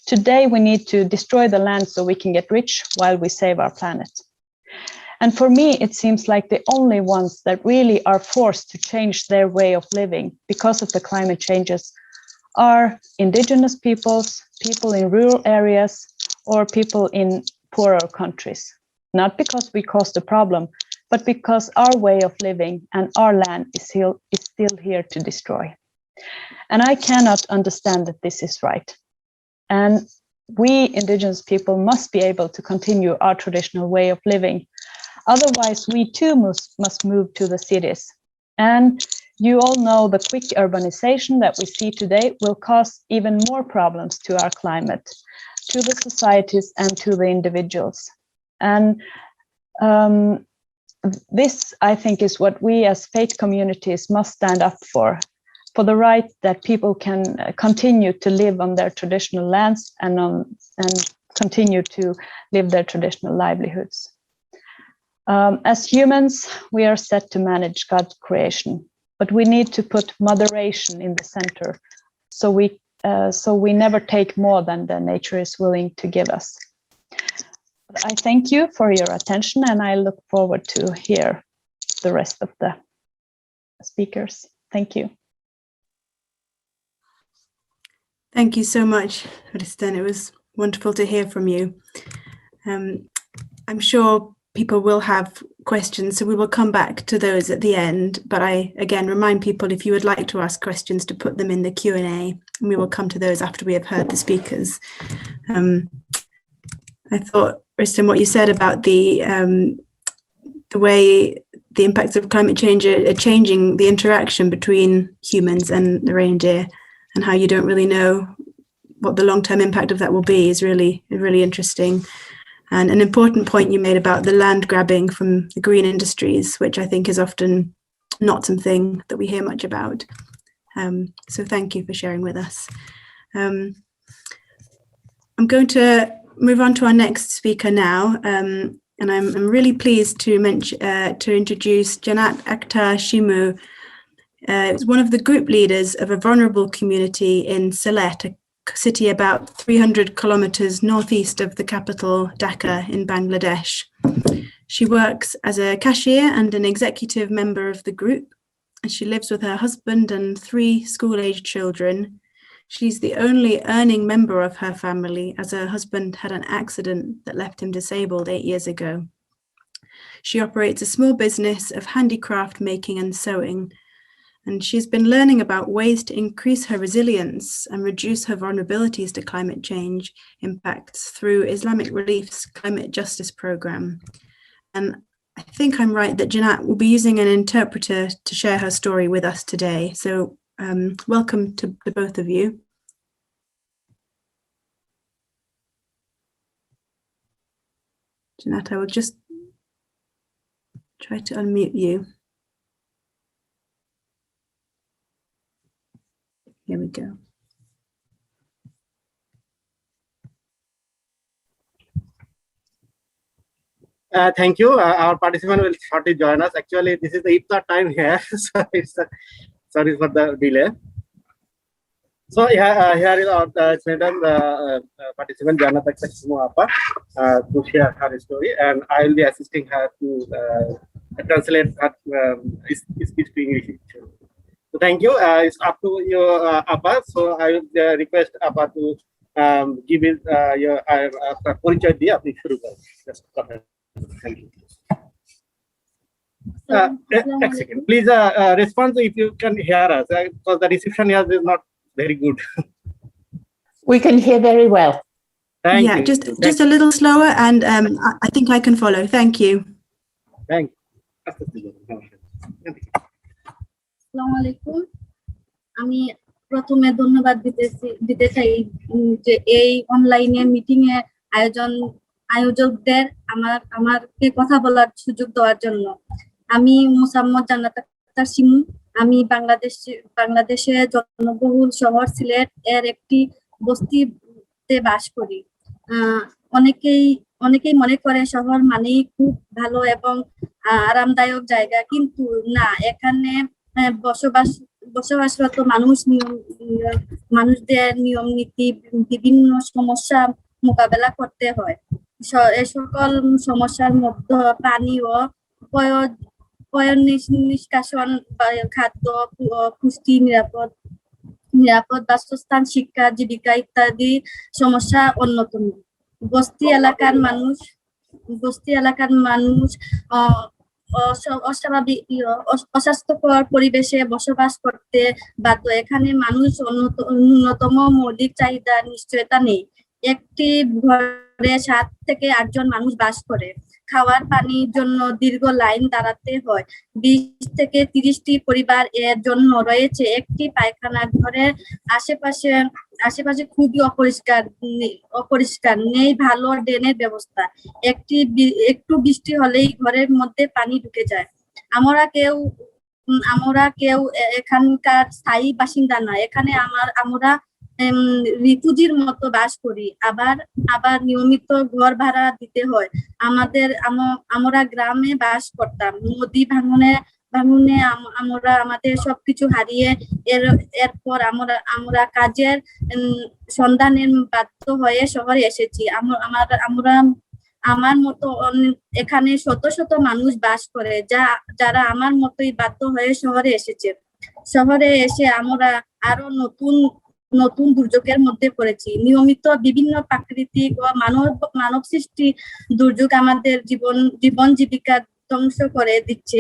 Today, we need to destroy the land so we can get rich while we save our planet. And for me, it seems like the only ones that really are forced to change their way of living because of the climate changes are indigenous peoples, people in rural areas, or people in poorer countries. Not because we caused the problem, but because our way of living and our land is still here to destroy. And I cannot understand that this is right. And we indigenous people must be able to continue our traditional way of living. Otherwise, we too must move to the cities. And you all know the quick urbanization that we see today will cause even more problems to our climate, to the societies and to the individuals. And this, I think, is what we as faith communities must stand up for the right that people can continue to live on their traditional lands and continue to live their traditional livelihoods. As humans, we are set to manage God's creation, but we need to put moderation in the center so we never take more than the nature is willing to give us. I thank you for your attention, and I look forward to hear the rest of the speakers. Thank you. Thank you so much, Kristen. It was wonderful to hear from you. I'm sure people will have questions, so we will come back to those at the end. But I, again, remind people, if you would like to ask questions, to put them in the Q&A, and we will come to those after we have heard the speakers. I thought, Kristen, what you said about the way the impacts of climate change are changing the interaction between humans and the reindeer, and how you don't really know what the long-term impact of that will be, is really interesting. And an important point you made about the land grabbing from the green industries, which I think is often not something that we hear much about. So thank you for sharing with us. I'm going to move on to our next speaker now. And I'm really pleased to introduce Janat Akhtar Shimu. Is one of the group leaders of a vulnerable community in Sylhet, a city about 300 kilometers northeast of the capital, Dhaka, in Bangladesh. She works as a cashier and an executive member of the group, and she lives with her husband and 3 school-aged children. She's the only earning member of her family, as her husband had an accident that left him disabled 8 years ago. She operates a small business of handicraft making and sewing, and she's been learning about ways to increase her resilience and reduce her vulnerabilities to climate change impacts through Islamic Relief's Climate Justice Programme. And I think I'm right that Janat will be using an interpreter to share her story with us today. So welcome to both of you. Janat, I will just try to unmute you. Here we go. Thank you. Our participant will shortly join us. Actually, this is the iftar time here, so sorry for the delay. So here is our madam, participant Jana Apa, to share her story, and I will be assisting her to translate her speech to English. So thank you. It's up to you, Apa. So I will request Apa to give it your porichai diye apni shuru karein. Just go ahead. Thank you. A second, please respond if you can hear us, because the reception here is not very good. We can hear very well. Thank you. Just a little slower, and I think I can follow. Thank you. Thank you. আসসালামু আলাইকুম। আমি প্রথমে ধন্যবাদ দিতে চাই যে এই অনলাইনে মিটিং এ আয়োজকদের আমাকে কথা বলার সুযোগ দেওয়ার জন্য। আমি মোসাম্মদ জান্নাত আক্তার শিমু। আমি বাংলাদেশে জনবহুল শহর সিলেট এর একটি বস্তিতে বাস করি। অনেকেই মনে করে শহর মানেই খুব ভালো এবং আরামদায়ক জায়গা, কিন্তু না, এখানে বসবাসরত মানুষদের নিয়ম নীতি বিভিন্ন সমস্যা মোকাবেলা করতে হয়। এ সকল সমস্যার মধ্যে পানি ও পয়ঃ নিষ্কাশন, খাদ্য, পুষ্টি, নিরাপদ বাসস্থান, শিক্ষা, জীবিকা ইত্যাদি সমস্যা অন্যতম। বস্তি এলাকার মানুষ অস্বাভাবিক অস্বাস্থ্যকর পরিবেশে বসবাস করতে বাধ্য। এখানে মানুষ ন্যূনতম মৌলিক চাহিদার নিশ্চয়তা নেই। একটি ঘরে 7 থেকে 8 জন মানুষ বাস করে। খাওয়ার পানির জন্য দীর্ঘ লাইন দাঁড়াতে হয়। 20 থেকে 30টি পরিবার এর জন্য রয়েছে একটি পায়খানা। ঘরের আশেপাশে খুবই অপরিষ্কার, নেই ভালো ড্রেনের ব্যবস্থা। একটু বৃষ্টি হলেই ঘরের মধ্যে পানি ঢুকে যায়। আমরা কেউ এখানকার স্থায়ী বাসিন্দা না। এখানে আমরা রিফিউজির মতো বাস করি। আবার নিয়মিত ঘর ভাড়া দিতে হয়। আমরা গ্রামে বাস করতাম। নদী ভাঙনে আমরা আমাদের সবকিছু হারিয়ে এরপর আমরা কাজের সন্ধানে বাধ্য হয়ে শহরে এসেছি। আমার মতো এখানে শত শত মানুষ বাস করে, যারা আমার মতোই বাধ্য হয়ে শহরে এসেছে। শহরে এসে আমরা আরো নতুন দুর্যোগের মধ্যে পড়েছি। নিয়মিত বিভিন্ন প্রাকৃতিক ও মানব সৃষ্টি দুর্যোগ আমাদের জীবন জীবিকা ধ্বংস করে দিচ্ছে।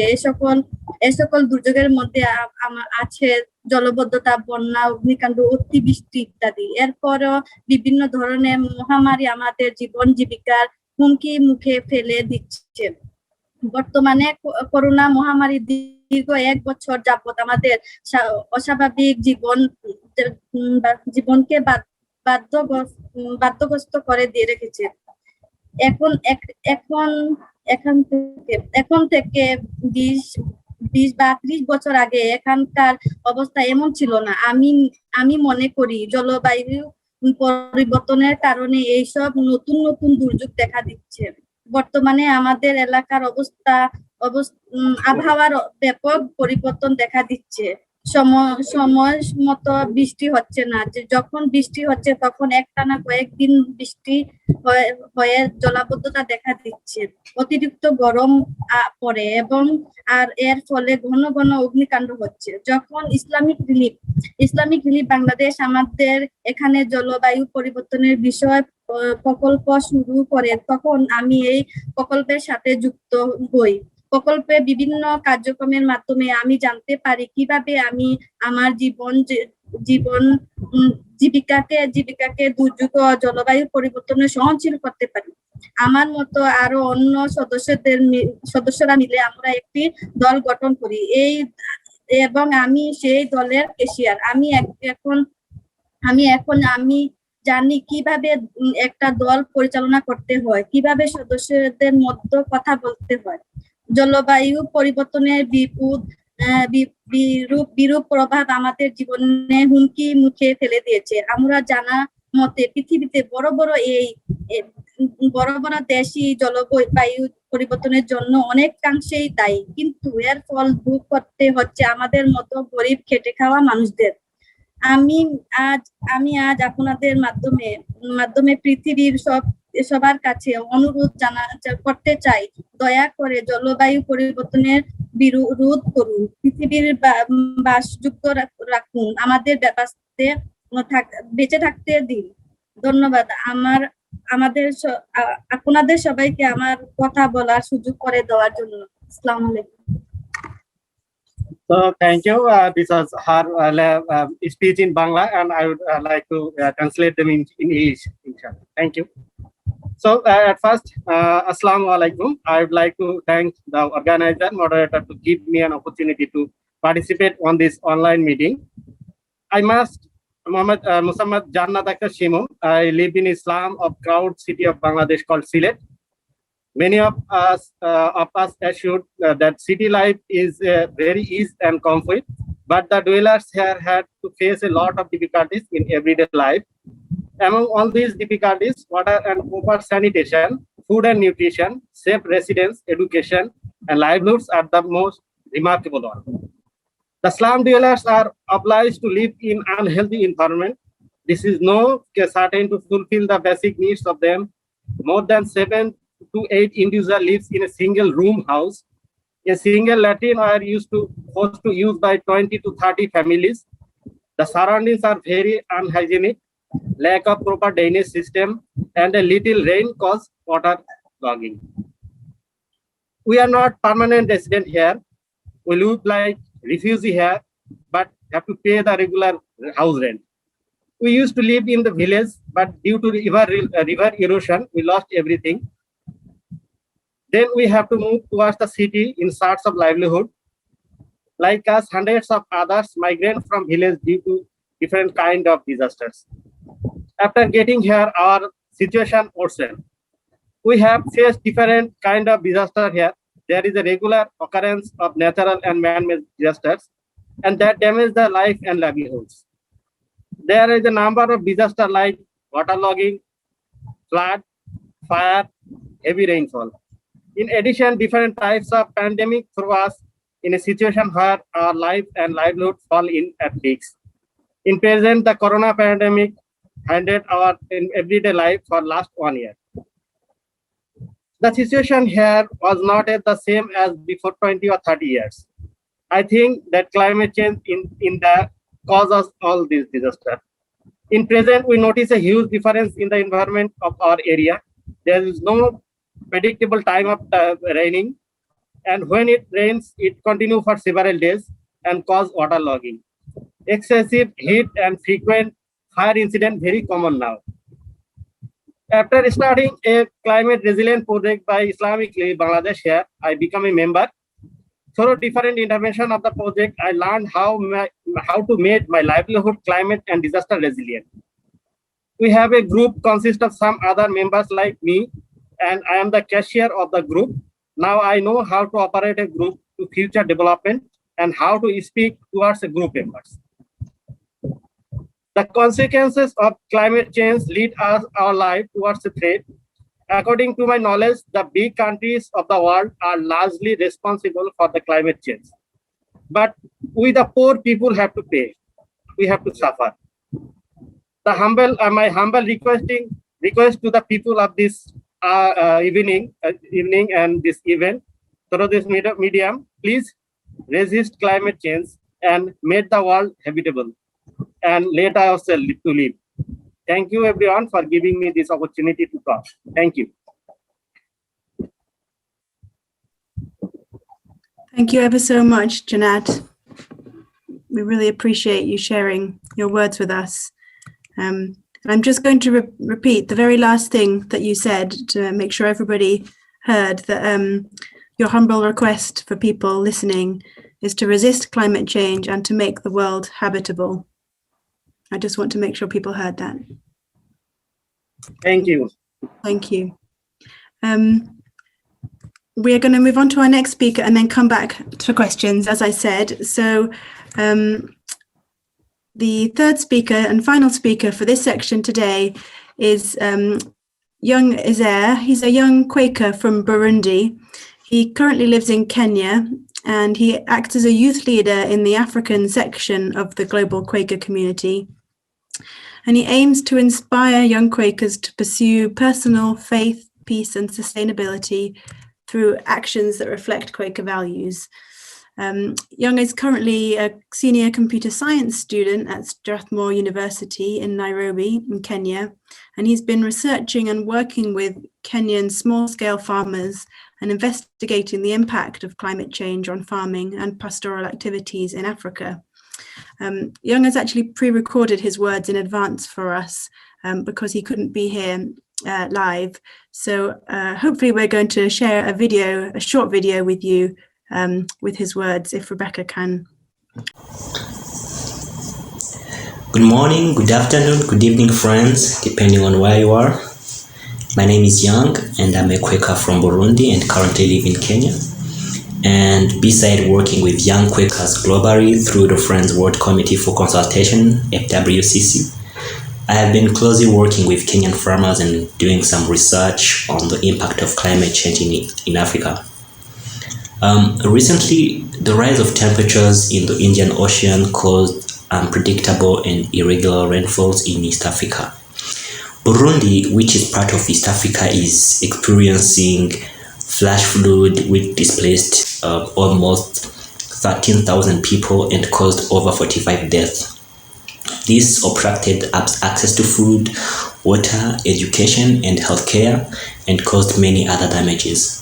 এ সকল দুর্যোগের মধ্যে আছে জলবদ্ধতা, বন্যা, অগ্নিকাণ্ড, অতিবৃষ্টি ইত্যাদি। এরপরও বিভিন্ন ধরনের মহামারী আমাদের জীবন জীবিকার হুমকি মুখে ফেলে দিচ্ছে। বর্তমানে করোনা মহামারী দীর্ঘ 1 বছর যাবত আমাদের অস্বাভাবিক জীবনকে বাধ্যগ্রস্ত করে দিয়ে রেখেছে। এখন থেকে 20 বা 30 বছর আগে এখানকার অবস্থা এমন ছিল না। আমি মনে করি জলবায়ু পরিবর্তনের কারণে এইসব নতুন দুর্যোগ দেখা দিচ্ছে। বর্তমানে আমাদের এলাকার আবহাওয়ার ব্যাপক পরিবর্তন দেখা দিচ্ছে। সময় মতো বৃষ্টি হচ্ছে না। যখন বৃষ্টি হচ্ছে তখন একটানা কয়েকদিন বৃষ্টি হয়ে জলাবদ্ধতা দেখা দিচ্ছে। অতিরিক্ত গরম পড়ে এবং এর ফলে ঘন ঘন অগ্নিকাণ্ড হচ্ছে। যখন ইসলামিক রিলিফ বাংলাদেশ আমাদের এখানে জলবায়ু পরিবর্তনের বিষয় প্রকল্প শুরু করে, তখন আমি এই প্রকল্পের সাথে যুক্ত হই। প্রকল্পে বিভিন্ন কার্যক্রমের মাধ্যমে আমি জানতে পারি কিভাবে আমি আমার জীবিকাকে দুর্যোগ ও জলবায়ু পরিবর্তনে সহনশীল করতে পারি। আমার মতো আরো অন্য সদস্যরা মিলে আমরা একটি দল গঠন করি এবং আমি সেই দলের ক্যাশিয়ার। আমি জানি কিভাবে একটা দল পরিচালনা করতে হয়, কিভাবে সদস্যদের মধ্যে কথা বলতে হয়। জলবায়ু পরিবর্তনের বিরূপ প্রভাব আমাদের জীবনে হুমকি মুখে ফেলে দিয়েছে। আমরা জানা মতে পৃথিবীতে বড় বড় দেশই জলবায়ু পরিবর্তনের জন্য অনেকাংশেই দায়ী, কিন্তু এর ফল ভোগ করতে হচ্ছে আমাদের মতো গরিব খেটে খাওয়া মানুষদের। আমি আজ আপনাদের মাধ্যমে পৃথিবীর সবার কাছে অনুরোধ করতে চাই, দয়া করে জলবায়ু পরিবর্তনের বিরোধ করুন, পৃথিবীর বাসযোগ্য রাখুন, আমাদের বেঁচে থাকতে দিন। ধন্যবাদ আপনাদের সবাইকে আমার কথা বলার সুযোগ করে দেওয়ার জন্য। আসসালামু আলাইকুম। So thank you. This was her speech in Bangla, and I would like to translate them in English. Inshallah. Thank you. So at first, Assalamu alaikum. I would like to thank the organizer, moderator, to give me an opportunity to participate on this online meeting. I must, Muhammad Jannat Akhtar Shimum. I live in Islam of crowd city of Bangladesh called Sylhet. Many of us assured that city life is very easy and comfort, but the dwellers here had to face a lot of difficulties in everyday life. Among all these difficulties, water and proper sanitation, food and nutrition, safe residence, education, and livelihoods are the most remarkable one. The slum dwellers are obliged to live in unhealthy environment. This is no certain to fulfill the basic needs of them. More than 7 to 8 individuals lives in a single room house. A single latrine are forced to use by 20 to 30 families. The surroundings are very unhygienic, lack of proper drainage system, and a little rain cause water clogging. We are not permanent resident here. We live like refugee here, but have to pay the regular house rent. We used to live in the village, but due to river erosion, we lost everything. Then we have to move towards the city in search of livelihood. Like us, hundreds of others migrate from village due to different kind of disasters. After getting here, our situation worsened. We have faced different kind of disaster here. There is a regular occurrence of natural and man-made disasters, and that damage the life and livelihoods. There is a number of disasters like waterlogging, flood, fire, heavy rainfall. In addition, different types of pandemic throw us in a situation where our life and livelihood fall in at risks. In present, the corona pandemic handled our everyday life for last 1 year. The situation here was not at the same as before 20 or 30 years. I think that climate change in the causes all these disasters. In present, we notice a huge difference in the environment of our area. There is no predictable time of raining, and when it rains, it continues for several days and cause waterlogging. Excessive heat and frequent fire incident very common now. After starting a climate resilient project by Islamic League Bangladesh here, I become a member. Through different intervention of the project, I learned how to make my livelihood climate and disaster resilient. We have a group consist of some other members like me, and I am the cashier of the group. Now I know how to operate a group to future development and how to speak towards the group members. The consequences of climate change lead us our life towards a threat. According to my knowledge, the big countries of the world are largely responsible for the climate change. But we the poor people have to pay. We have to suffer. My humble request to the people of this evening and this event through this medium, please resist climate change and make the world habitable and let ourselves to live. Thank you everyone for giving me this opportunity to talk. Thank you. Thank you ever so much, Jannat. We really appreciate you sharing your words with us. I'm just going to repeat the very last thing that you said to make sure everybody heard that your humble request for people listening is to resist climate change and to make the world habitable. I just want to make sure people heard that. Thank you. Thank you. We are going to move on to our next speaker and then come back to questions, as I said. So the third speaker and final speaker for this section today is Young Isaiah. He's a young Quaker from Burundi. He currently lives in Kenya, and he acts as a youth leader in the African section of the global Quaker community. And he aims to inspire young Quakers to pursue personal faith, peace, and sustainability through actions that reflect Quaker values. Young is currently a senior computer science student at Strathmore University in Nairobi, in Kenya, and he's been researching and working with Kenyan small-scale farmers and investigating the impact of climate change on farming and pastoral activities in Africa. Young has actually pre-recorded his words in advance for us because he couldn't be here live. So hopefully we're going to share a short video with you with his words, if Rebecca can. Good morning, good afternoon, good evening, friends, depending on where you are. My name is Young, and I'm a Quaker from Burundi and currently live in Kenya. And beside working with young Quakers globally through the Friends World Committee for Consultation, FWCC, I have been closely working with Kenyan farmers and doing some research on the impact of climate change in Africa. Recently, the rise of temperatures in the Indian Ocean caused unpredictable and irregular rainfalls in East Africa. Burundi, which is part of East Africa, is experiencing flash flood which displaced almost 13,000 people and caused over 45 deaths. This obstructed access to food, water, education, and healthcare, and caused many other damages.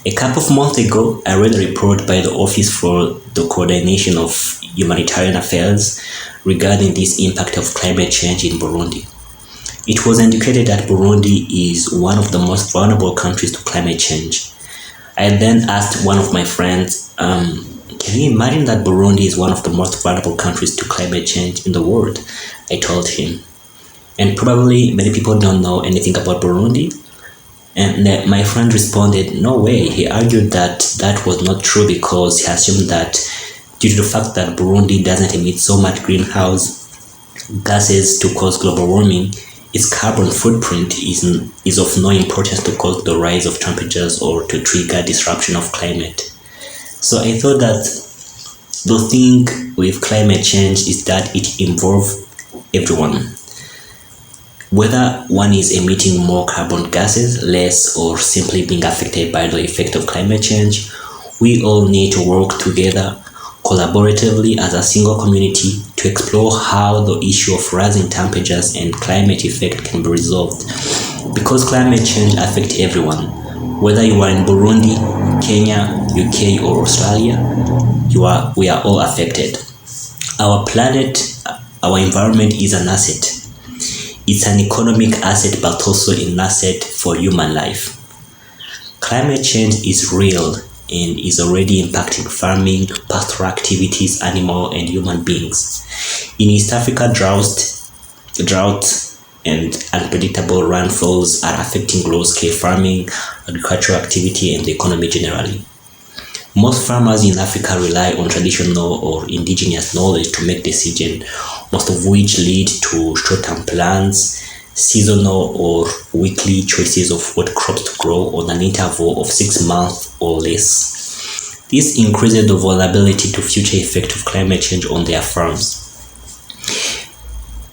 A couple of months ago, I read a report by the Office for the Coordination of Humanitarian Affairs regarding this impact of climate change in Burundi. It was indicated that Burundi is one of the most vulnerable countries to climate change. I then asked one of my friends, can you imagine that Burundi is one of the most vulnerable countries to climate change in the world? I told him. And probably many people don't know anything about Burundi. And my friend responded, no way. He argued that that was not true because he assumed that due to the fact that Burundi doesn't emit so much greenhouse gases to cause global warming, its carbon footprint is of no importance to cause the rise of temperatures or to trigger disruption of climate. So I thought that the thing with climate change is that it involves everyone. Whether one is emitting more carbon gases, less, or simply being affected by the effect of climate change, we all need to work together collaboratively as a single community to explore how the issue of rising temperatures and climate effect can be resolved. Because climate change affects everyone, whether you are in Burundi, Kenya, UK, or Australia, we are all affected. Our planet, our environment is an asset. It's an economic asset, but also an asset for human life. Climate change is real and is already impacting farming, pastoral activities, animal and human beings. In East Africa, drought and unpredictable rainfalls are affecting large-scale farming, agricultural activity, and the economy generally. Most farmers in Africa rely on traditional or indigenous knowledge to make decisions, most of which lead to short-term plans, seasonal or weekly choices of what crops to grow on an interval of 6 months or less. This increases the vulnerability to future effects of climate change on their farms.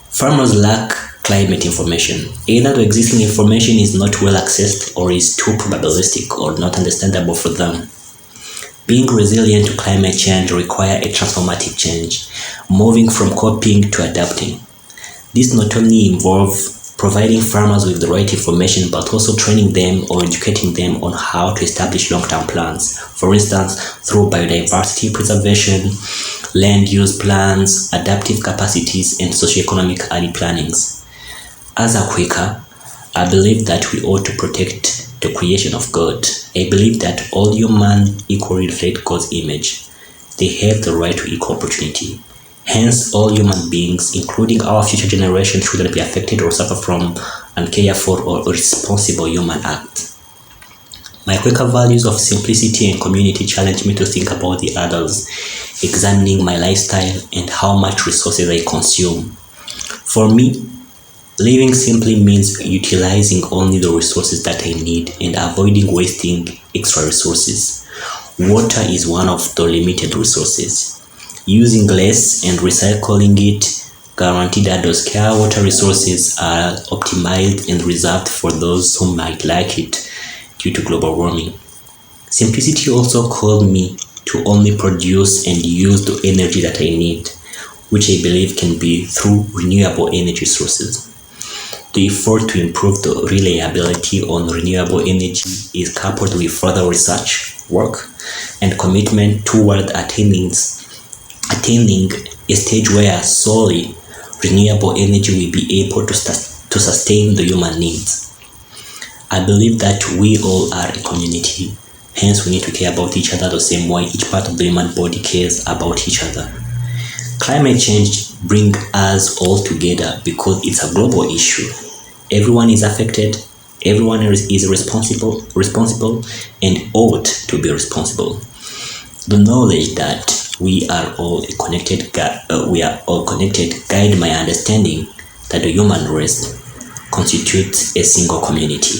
Farmers lack climate information. Either the existing information is not well accessed or is too probabilistic or not understandable for them. Being resilient to climate change requires a transformative change, moving from coping to adapting. This not only involves providing farmers with the right information, but also training them or educating them on how to establish long-term plans. For instance, through biodiversity preservation, land use plans, adaptive capacities, and socioeconomic early plannings. As a Quaker, I believe that we ought to protect the creation of God. I believe that all humans equally reflect God's image. They have the right to equal opportunity. Hence, all human beings, including our future generations, shouldn't be affected or suffer from uncared for or irresponsible human acts. My Quaker values of simplicity and community challenge me to think about the others, examining my lifestyle and how much resources I consume. For me, Living simply means utilizing only the resources that I need and avoiding wasting extra resources. Water is one of the limited resources. Using less and recycling it guaranteed that those scarce water resources are optimized and reserved for those who might lack it due to global warming. Simplicity also called me to only produce and use the energy that I need, which I believe can be through renewable energy sources. The effort to improve the reliability on renewable energy is coupled with further research, work, and commitment toward attaining a stage where solely renewable energy will be able to sustain the human needs. I believe that we all are a community, hence we need to care about each other the same way each part of the human body cares about each other. Climate change brings us all together because it's a global issue. Everyone is affected, everyone is responsible and ought to be responsible. The knowledge that we are all connected guide my understanding that the human race constitutes a single community.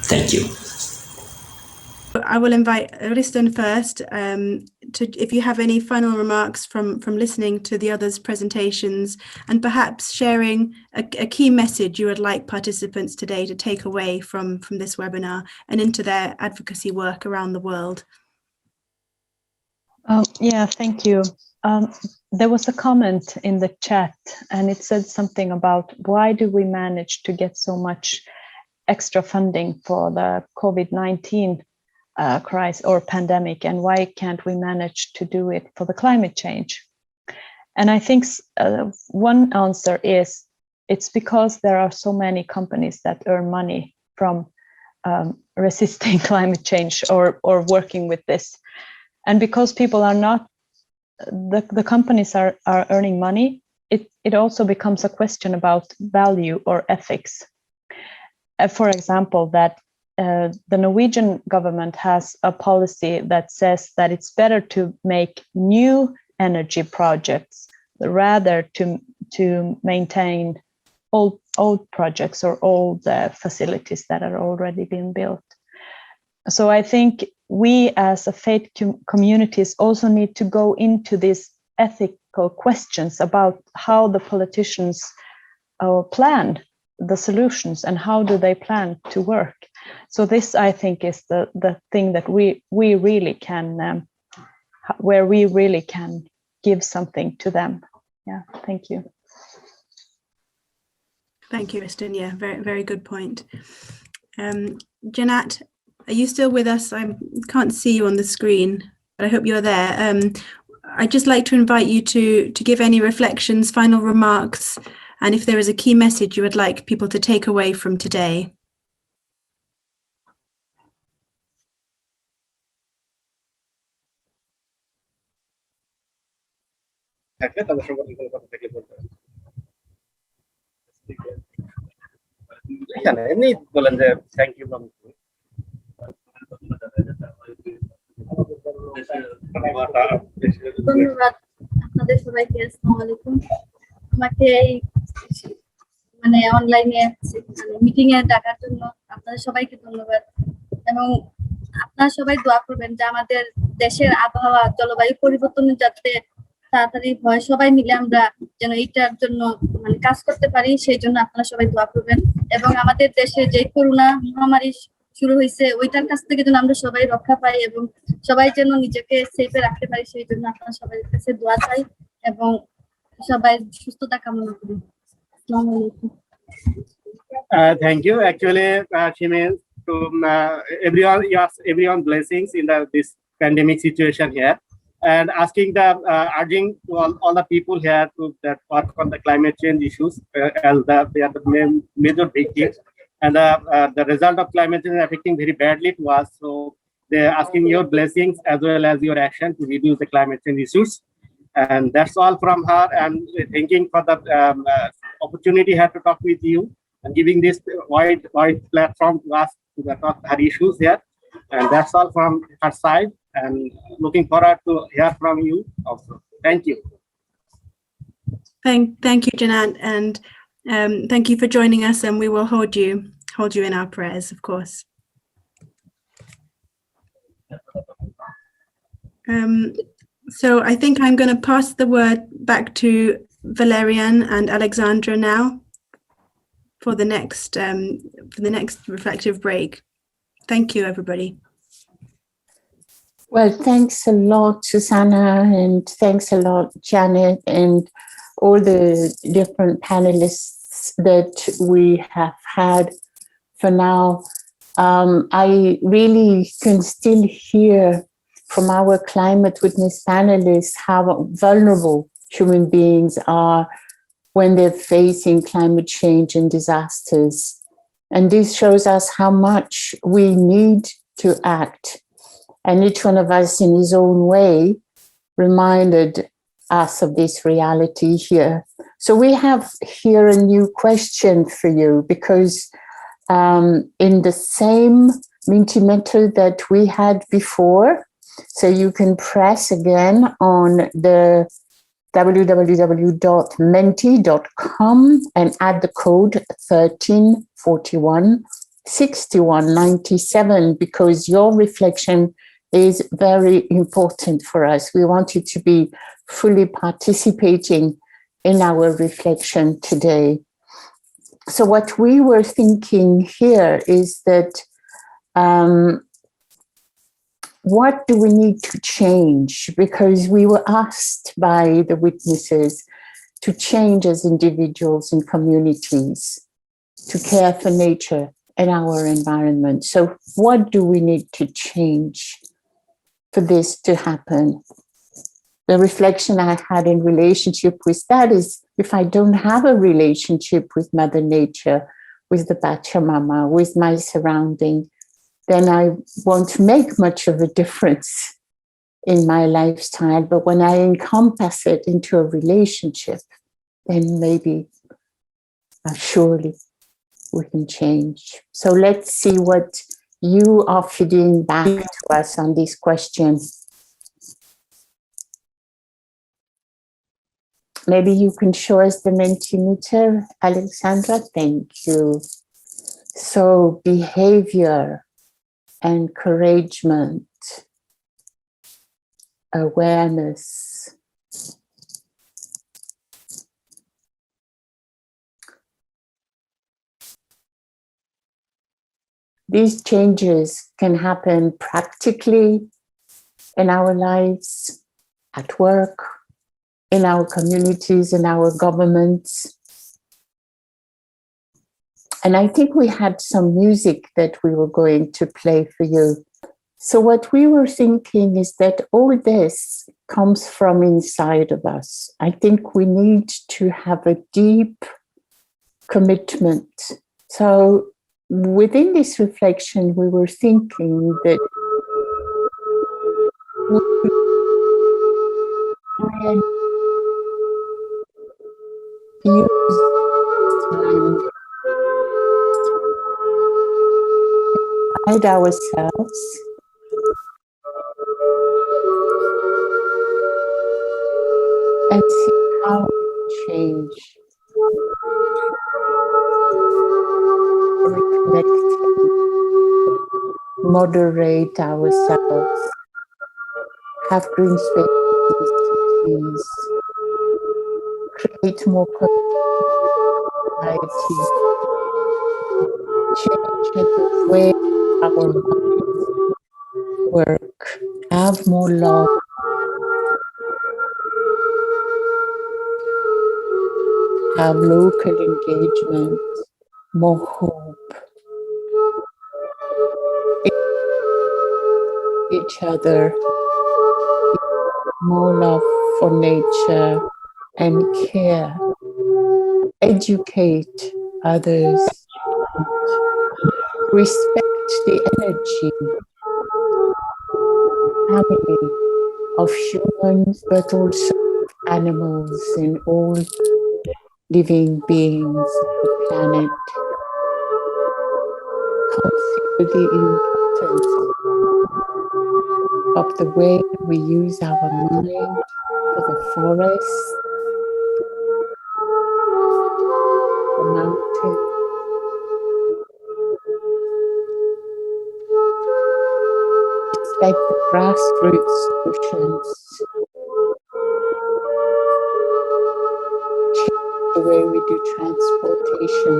Thank you. I will invite Riston first if you have any final remarks from listening to the others' presentations, and perhaps sharing a key message you would like participants today to take away from this webinar and into their advocacy work around the world. Yeah, thank you. There was a comment in the chat and it said something about why do we manage to get so much extra funding for the COVID-19 crisis or pandemic, and why can't we manage to do it for the climate change? And I think one answer is it's because there are so many companies that earn money from resisting climate change or working with this. And because people are not, the companies are earning money, it also becomes a question about value or ethics. For example, that the Norwegian government has a policy that says that it's better to make new energy projects rather to maintain old projects or old facilities that are already being built. So I think we as a faith communities also need to go into these ethical questions about how the politicians plan the solutions and how do they plan to work. So this, I think, is the thing that we really can, where we really can give something to them. Yeah, thank you. Thank you, Riston. Yeah, very, very good point. Janat, are you still with us? I can't see you on the screen, but I hope you're there. I'd just like to invite you to give any reflections, final remarks, and if there is a key message you would like people to take away from today. Thank you. ধন্যবাদ আপনাদের সবাইকে। আসসালামু আলাইকুম। আমাকে মানে অনলাইনে meeting এ ডাকার জন্য আপনাদের সবাইকে ধন্যবাদ, এবং আপনারা সবাই দোয়া করবেন যে আমাদের দেশের আবহাওয়া জলবায়ু পরিবর্তন যাতে তাড়াতাড়ি হয়, সবাই মিলে আমরা যেন এইটার জন্য মানে কাজ করতে পারি, সেই জন্য আপনারা সবাই দোয়া করবেন। এবং আমাদের দেশে যে করোনা মহামারী শুরু হয়েছে ওইটার কাছ থেকে যেন আমরা সবাই রক্ষা পাই এবং সবাই যেন নিজেকে সেফে রাখতে পারি, সেই জন্য আপনারা সবাই কাছে দোয়া চাই এবং সবাই সুস্থতা কামনা করি। আসসালামু আলাইকুম। Thank you. Actually, she means to everyone blessings in this pandemic situation here, and asking urging to all the people here to that work on the climate change issues as they are the major victims, and the result of climate change is affecting very badly to us. So they're asking your blessings as well as your action to reduce the climate change issues. And that's all from her, and thanking for the opportunity here to talk with you and giving this wide platform to us to talk her issues here. And that's all from her side, and looking forward to hear from you also. Thank you. Thank you, Janat. And Thank you for joining us, and we will hold you in our prayers, of course. So I think I'm going to pass the word back to Valerian and Alexandra now for the next reflective break. Thank you, everybody. Well, thanks a lot, Susanna, and thanks a lot, Janet, and all the different panelists that we have had for now. I really can still hear from our climate witness panelists how vulnerable human beings are when they're facing climate change and disasters. And this shows us how much we need to act. And each one of us in his own way reminded us of this reality here. So we have here a new question for you, because in the same Mentimeter that we had before, so you can press again on the www.menti.com and add the code 1341 6197, because your reflection is very important for us. We want you to be fully participating in our reflection today. So what we were thinking here is that what do we need to change? Because we were asked by the witnesses to change as individuals and communities, to care for nature and our environment. So what do we need to change for this to happen? The reflection I had in relationship with that is, if I don't have a relationship with Mother Nature, with the Pachamama, with my surrounding, then I won't make much of a difference in my lifestyle. But when I encompass it into a relationship, then maybe, surely, we can change. So let's see what you are feeding back to us on this question. Maybe you can show us the Mentimeter, Alexandra. Thank you. So behavior, encouragement, awareness. These changes can happen practically in our lives, at work, in our communities, in our governments. And I think we had some music that we were going to play for you. So what we were thinking is that all this comes from inside of us. I think we need to have a deep commitment. So within this reflection, we were thinking that we can use time to guide ourselves and see how we change, reconnect, moderate ourselves, have green spaces in cities, create more society, change the way our minds work, have more love, have local engagement, more hope, each other, more love for nature and care, educate others, respect the energy, family of humans, but also of animals and all living beings of the planet. Consider the importance of the way we use our mind for the forest, the like the grassroots solutions, change the way we do transportation,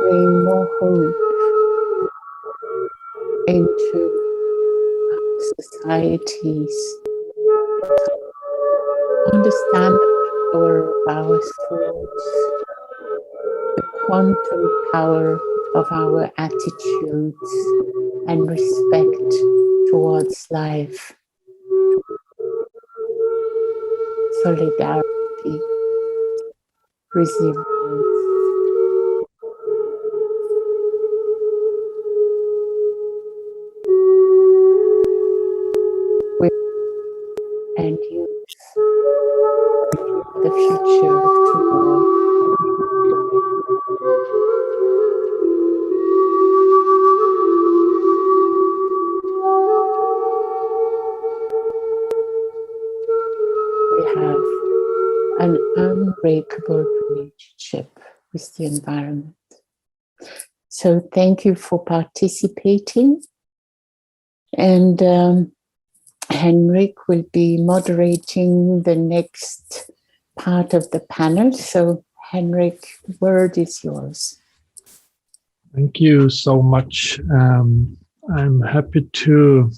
bring more hope into our societies, understand the power of our thoughts, the quantum power of our attitudes and respect towards life, solidarity, resilience. And youth, the future of tomorrow. We have an unbreakable relationship with the environment. So thank you for participating. And Henrik will be moderating the next part of the panel. So Henrik, the word is yours. Thank you so much. I'm happy to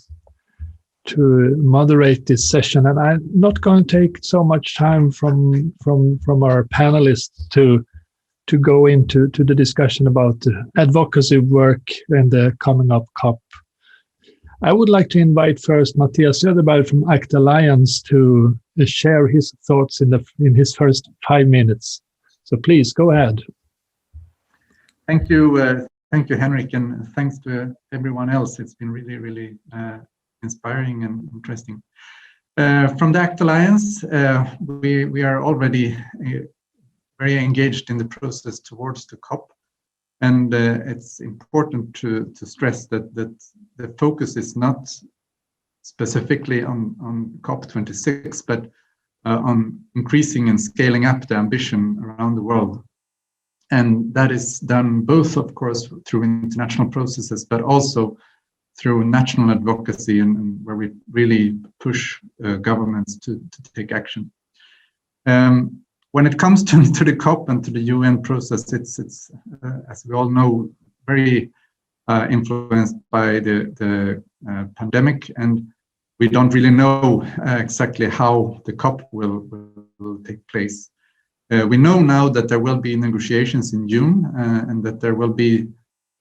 moderate this session, and I'm not going to take so much time from our panelists to go into the discussion about advocacy work and the coming up COP. I would like to invite first Matthias Söderberg from ACT Alliance to share his thoughts in his first 5 minutes. So please go ahead. Thank you, Henrik, and thanks to everyone else. It's been really, really inspiring and interesting. From the ACT Alliance, we are already very engaged in the process towards the COP. And it's important to stress that the focus is not specifically on COP26, but on increasing and scaling up the ambition around the world. And that is done both, of course, through international processes, but also through national advocacy and where we really push governments to take action. When it comes to the COP and to the UN process, it's as we all know, very influenced by the pandemic, and we don't really know exactly how the COP will take place. We know now that there will be negotiations in June and that there will be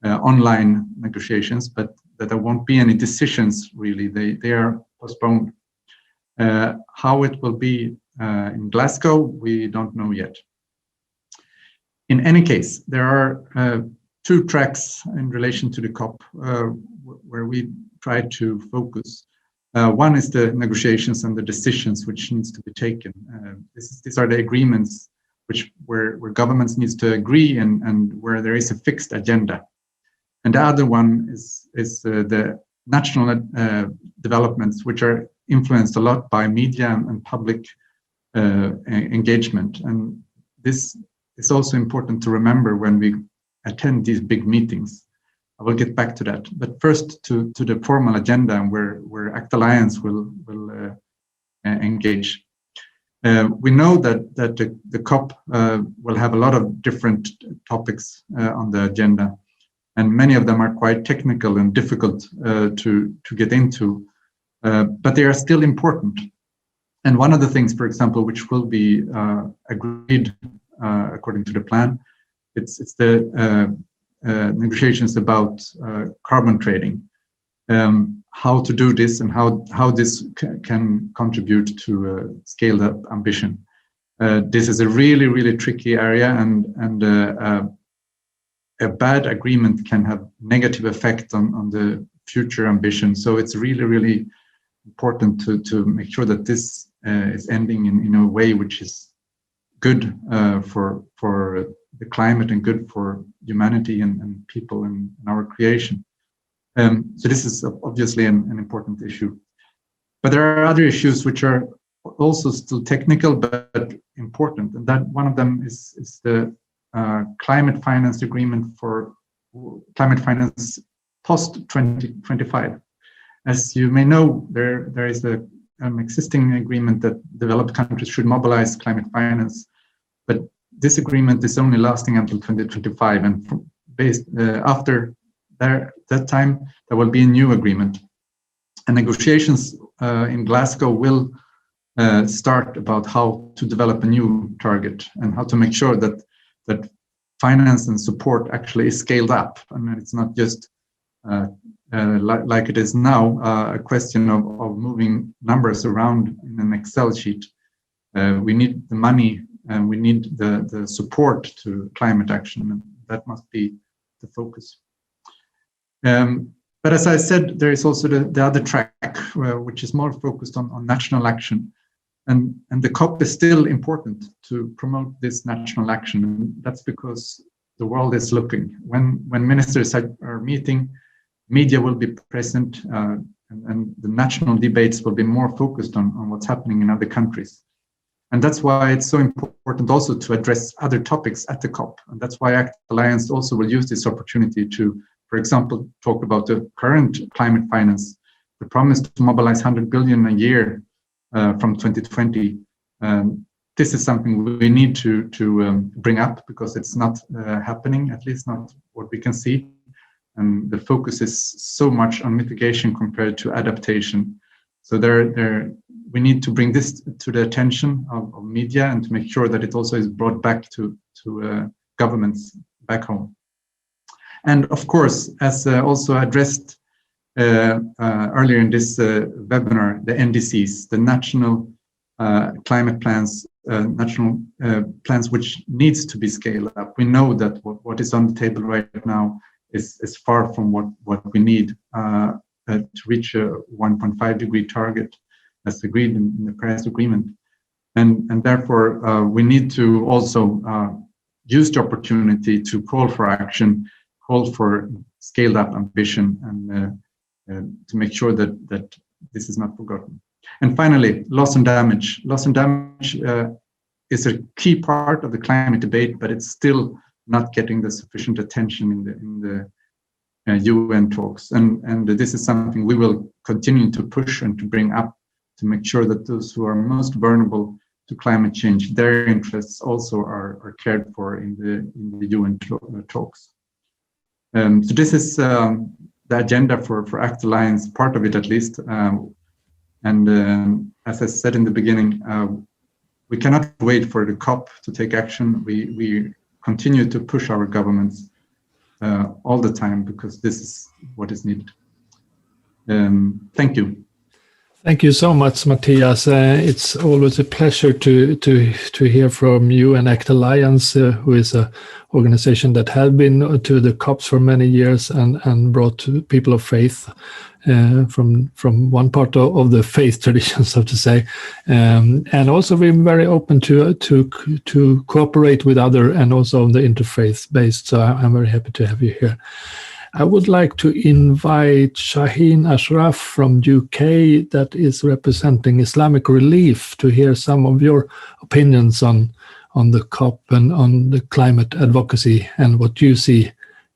online negotiations, but that there won't be any decisions really. They are postponed. How it will be in Glasgow, we don't know yet. In any case, there are 2 tracks in relation to the COP where we try to focus. One is the negotiations and the decisions which needs to be taken. These are the agreements where governments needs to agree and where there is a fixed agenda. And the other one is the national developments, which are influenced a lot by media and public engagement. And this is also important to remember when we attend these big meetings. I will get back to that. But first to the formal agenda where ACT Alliance will engage. We know that the COP will have a lot of different topics on the agenda, and many of them are quite technical and difficult to get into, but they are still important. And one of the things, for example, which will be agreed according to the plan, it's the negotiations about carbon trading, how to do this and how this can contribute to a scaled up ambition. This is a really, really tricky area, and a bad agreement can have negative effect on the future ambition. So it's really, really important to make sure that this is ending in a way which is good for the climate and good for humanity and people and our creation. So this is obviously an important issue. But there are other issues which are also still technical but important, and that one of them is the climate finance agreement for climate finance post 2025. As you may know, there is an existing agreement that developed countries should mobilize climate finance, but this agreement is only lasting until 2025, and after that time there will be a new agreement. And negotiations in Glasgow will start about how to develop a new target and how to make sure that finance and support actually is scaled up, and it's not just like it is now, a question of moving numbers around in an Excel sheet. We need the money and we need the support to climate action, and that must be the focus. But as I said, there is also the other track, which is more focused on national action. And the COP is still important to promote this national action. And that's because the world is looking. When ministers are meeting, media will be present, and the national debates will be more focused on what's happening in other countries. And that's why it's so important also to address other topics at the COP. And that's why ACT Alliance also will use this opportunity to, for example, talk about the current climate finance, the promise to mobilize 100 billion a year from 2020. This is something we need to bring up because it's not happening, at least not what we can see. And the focus is so much on mitigation compared to adaptation. So we need to bring this to the attention of media and to make sure that it also is brought back to governments back home. And of course, as also addressed earlier in this webinar, the NDCs, the national climate plans, national plans which needs to be scaled up. We know that what is on the table right now is far from what we need to reach a 1.5 degree target as agreed in the Paris Agreement. And therefore, we need to also use the opportunity to call for action, call for scaled up ambition, and to make sure that this is not forgotten. And finally, loss and damage. Loss and damage is a key part of the climate debate, but it's still not getting the sufficient attention in the UN talks. And this is something we will continue to push and to bring up to make sure that those who are most vulnerable to climate change, their interests also are cared for in the UN talks. So this is the agenda for ACT Alliance, part of it at least. As I said in the beginning, we cannot wait for the COP to take action. We continue to push our governments all the time because this is what is needed. Thank you. Thank you so much, Matthias. It's always a pleasure to hear from you and ACT Alliance, who is an organization that has been to the COPs for many years and brought people of faith from one part of the faith tradition, so to say, and also been very open to cooperate with other and also on the interfaith based. So I'm very happy to have you here. I would like to invite Shaheen Ashraf from UK, that is representing Islamic Relief, to hear some of your opinions on the COP and on the climate advocacy and what you see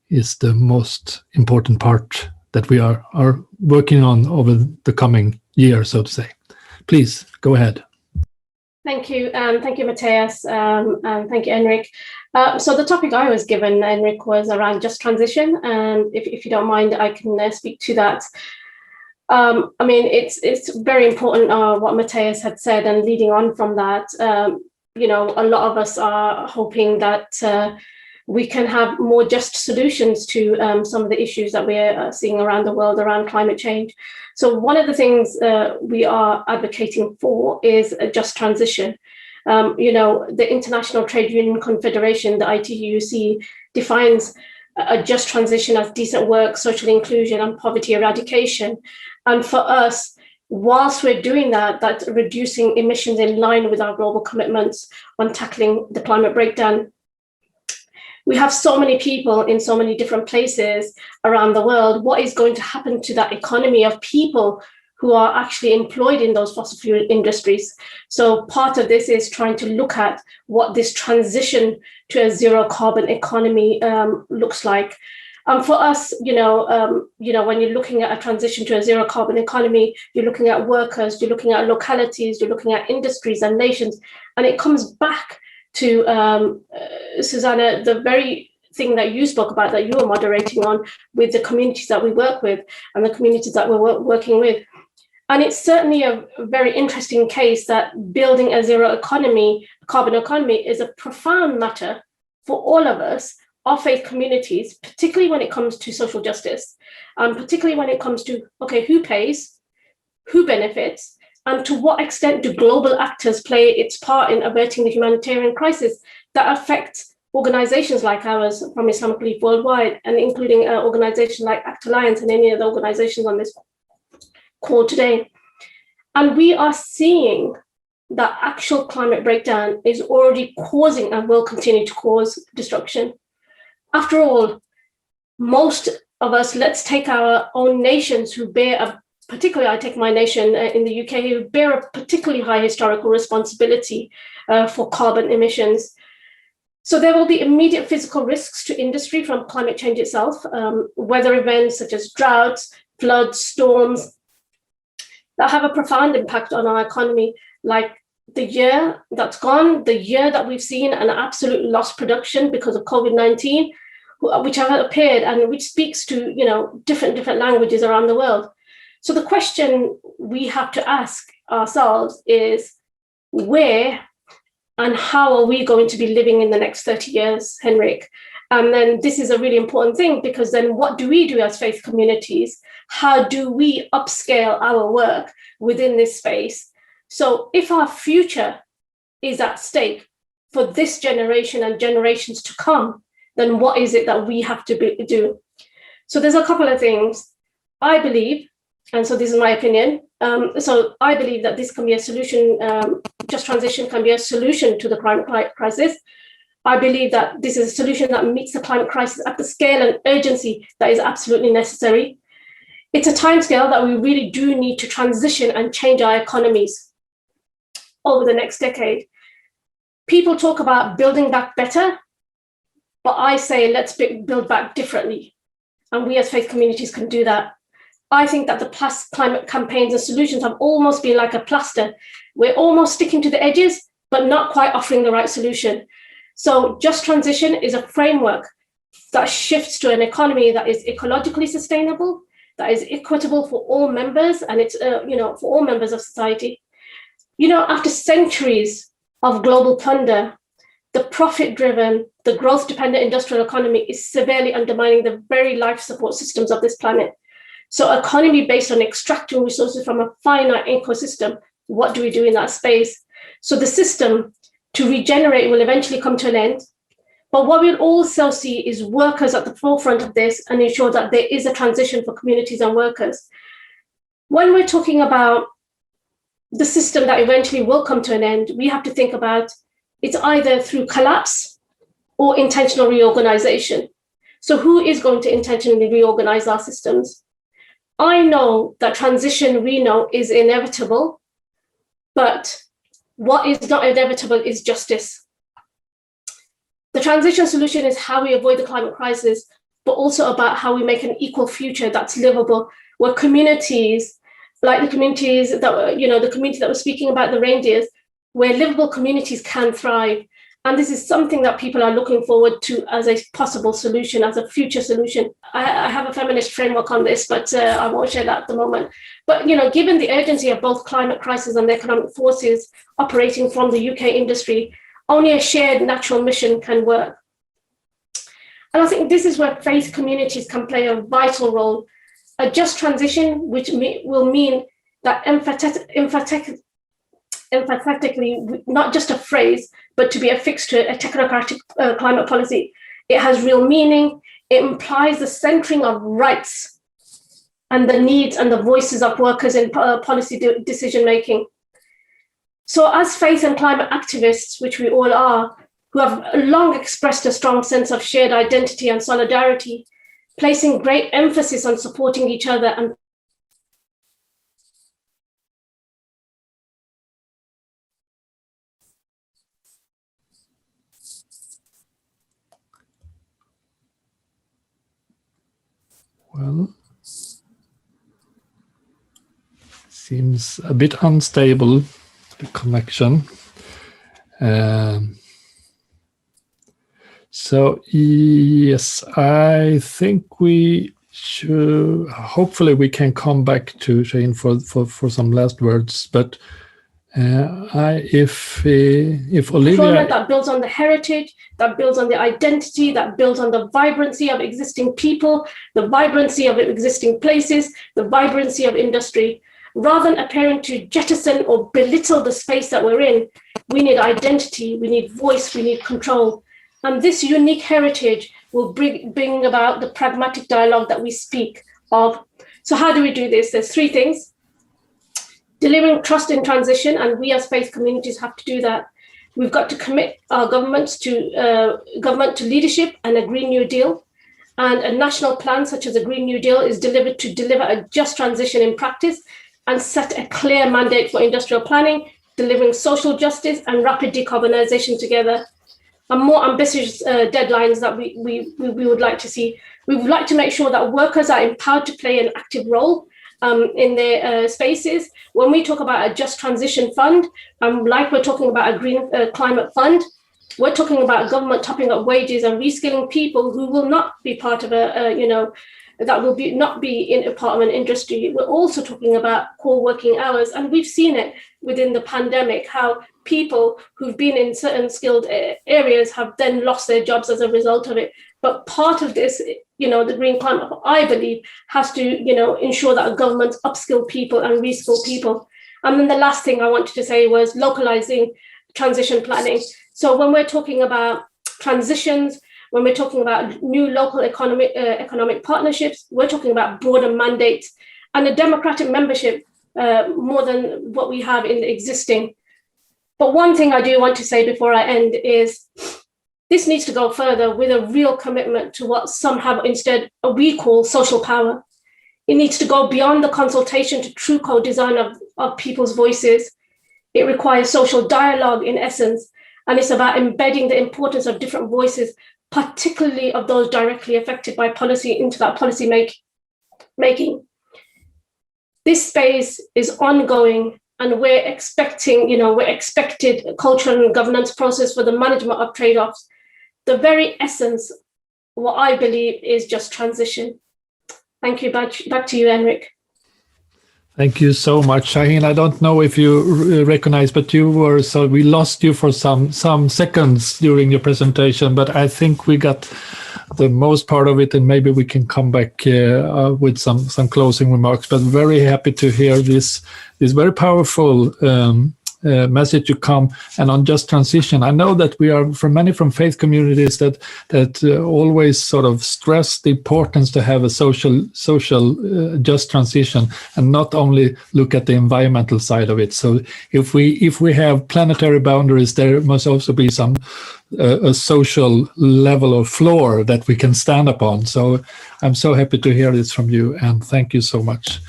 is the most important part that we are working on over the coming year, so to say. Please go ahead. Thank you. Thank you, Matthias. And thank you, Enric. So the topic I was given, Enric, was around just transition. And if you don't mind, I can speak to that. I mean, it's very important what Matthias had said, and leading on from that, you know, a lot of us are hoping that we can have more just solutions to some of the issues that we're seeing around the world around climate change. So one of the things we are advocating for is a just transition. You know, the International Trade Union Confederation, the ITUC, defines a just transition as decent work, social inclusion, and poverty eradication. And for us, whilst we're doing that, that's reducing emissions in line with our global commitments on tackling the climate breakdown. We have so many people in so many different places around the world. What is going to happen to that economy of people who are actually employed in those fossil fuel industries. So part of this is trying to look at what this transition to a zero carbon economy looks like. For us, when you're looking at a transition to a zero carbon economy, you're looking at workers, you're looking at localities, you're looking at industries and nations. And it comes back to, Susanna, the very thing that you spoke about, that you were moderating on, with the communities that we work with and the communities that we're working with. And it's certainly a very interesting case that building a zero carbon economy is a profound matter for all of us, our faith communities, particularly when it comes to social justice, particularly when it comes to, okay, who pays, who benefits, and to what extent do global actors play its part in averting the humanitarian crisis that affects organizations like ours from Islamic Relief Worldwide, and including organizations like Act Alliance and any of the organizations on this call today. And we are seeing that actual climate breakdown is already causing and will continue to cause destruction. After all, most of us, let's take our own nations who bear particularly I take my nation in the UK, who bear a particularly high historical responsibility for carbon emissions. So there will be immediate physical risks to industry from climate change itself, weather events such as droughts, floods, storms, that have a profound impact on our economy, like the year that's gone, the year that we've seen an absolute lost production because of COVID-19, which have appeared and which speaks to different languages around the world. So the question we have to ask ourselves is, where and how are we going to be living in the next 30 years, Henrik? And then this is a really important thing, because then what do we do as faith communities? How do we upscale our work within this space? So if our future is at stake for this generation and generations to come, then what is it that we have to do? So there's a couple of things I believe, and so this is my opinion. So I believe that this can be a solution, just transition can be a solution to the climate crisis. I believe that this is a solution that meets the climate crisis at the scale and urgency that is absolutely necessary. It's a timescale that we really do need to transition and change our economies over the next decade. People talk about building back better, but I say let's build back differently. And we as faith communities can do that. I think that the past climate campaigns and solutions have almost been like a plaster. We're almost sticking to the edges, but not quite offering the right solution. So just transition is a framework that shifts to an economy that is ecologically sustainable, that is equitable for all members, and it's for all members of society. After centuries of global plunder, the profit-driven, the growth-dependent industrial economy is severely undermining the very life support systems of this planet. So economy based on extracting resources from a finite ecosystem, what do we do in that space? So the system to regenerate will eventually come to an end. But what we'll also see is workers at the forefront of this and ensure that there is a transition for communities and workers. When we're talking about the system that eventually will come to an end, we have to think about it's either through collapse or intentional reorganization. So who is going to intentionally reorganize our systems? I know that transition, we know, is inevitable, but what is not inevitable is justice. The transition solution is how we avoid the climate crisis, but also about how we make an equal future that's livable, where communities, like the communities that were, the community that was speaking about the reindeers, where livable communities can thrive. And this is something that people are looking forward to as a possible solution, as a future solution. I have a feminist framework on this, but I won't share that at the moment. But given the urgency of both climate crisis and the economic forces operating from the UK industry, only a shared natural mission can work. And I think this is where faith communities can play a vital role. A just transition, which will mean that emphatically, not just a phrase, but to be affixed to a technocratic climate policy. It has real meaning. It implies the centering of rights and the needs and the voices of workers in policy decision-making. So as faith and climate activists, which we all are, who have long expressed a strong sense of shared identity and solidarity, placing great emphasis on supporting each other and Well, seems a bit unstable, the connection. So yes, I think we should, hopefully we can come back to Shaheen for some last words, but if Olivia... That builds on the heritage, that builds on the identity, that builds on the vibrancy of existing people, the vibrancy of existing places, the vibrancy of industry. Rather than appearing to jettison or belittle the space that we're in, we need identity, we need voice, we need control. And this unique heritage will bring about the pragmatic dialogue that we speak of. So how do we do this? There's three things. Delivering trust in transition, and we as faith communities have to do that. We've got to commit our government to leadership and a Green New Deal. And a national plan such as a Green New Deal is delivered to deliver a just transition in practice and set a clear mandate for industrial planning, delivering social justice and rapid decarbonisation together. And more ambitious deadlines that we would like to see. We would like to make sure that workers are empowered to play an active role in their spaces. When we talk about a just transition fund, like we're talking about a green climate fund, we're talking about government topping up wages and reskilling people who will not be part of that will not be in a part of an industry. We're also talking about core working hours, and we've seen it within the pandemic, how people who've been in certain skilled areas have then lost their jobs as a result of it. But part of this, the green climate, I believe, has to, ensure that governments upskill people and reskill people. And then the last thing I wanted to say was localizing transition planning. So when we're talking about transitions, when we're talking about new local economic partnerships, we're talking about broader mandates and a democratic membership more than what we have in the existing. But one thing I do want to say before I end is this needs to go further with a real commitment to what some have instead we call social power. It needs to go beyond the consultation to true co-design of people's voices. It requires social dialogue in essence, and it's about embedding the importance of different voices, particularly of those directly affected by policy, into that policy making. This space is ongoing, and we're expected a cultural and governance process for the management of trade-offs. The very essence, what I believe, is just transition. Thank you. Back to you, Henrik. Thank you so much, Shaheen. I don't know if you recognize, but we lost you for some seconds during your presentation, but I think we got the most part of it, and maybe we can come back with some closing remarks. But very happy to hear this very powerful message you come, and on just transition. I know that we are many from faith communities that always sort of stress the importance to have a social just transition and not only look at the environmental side of it. So if we have planetary boundaries, there must also be some a social level or floor that we can stand upon. So I'm so happy to hear this from you, and thank you so much.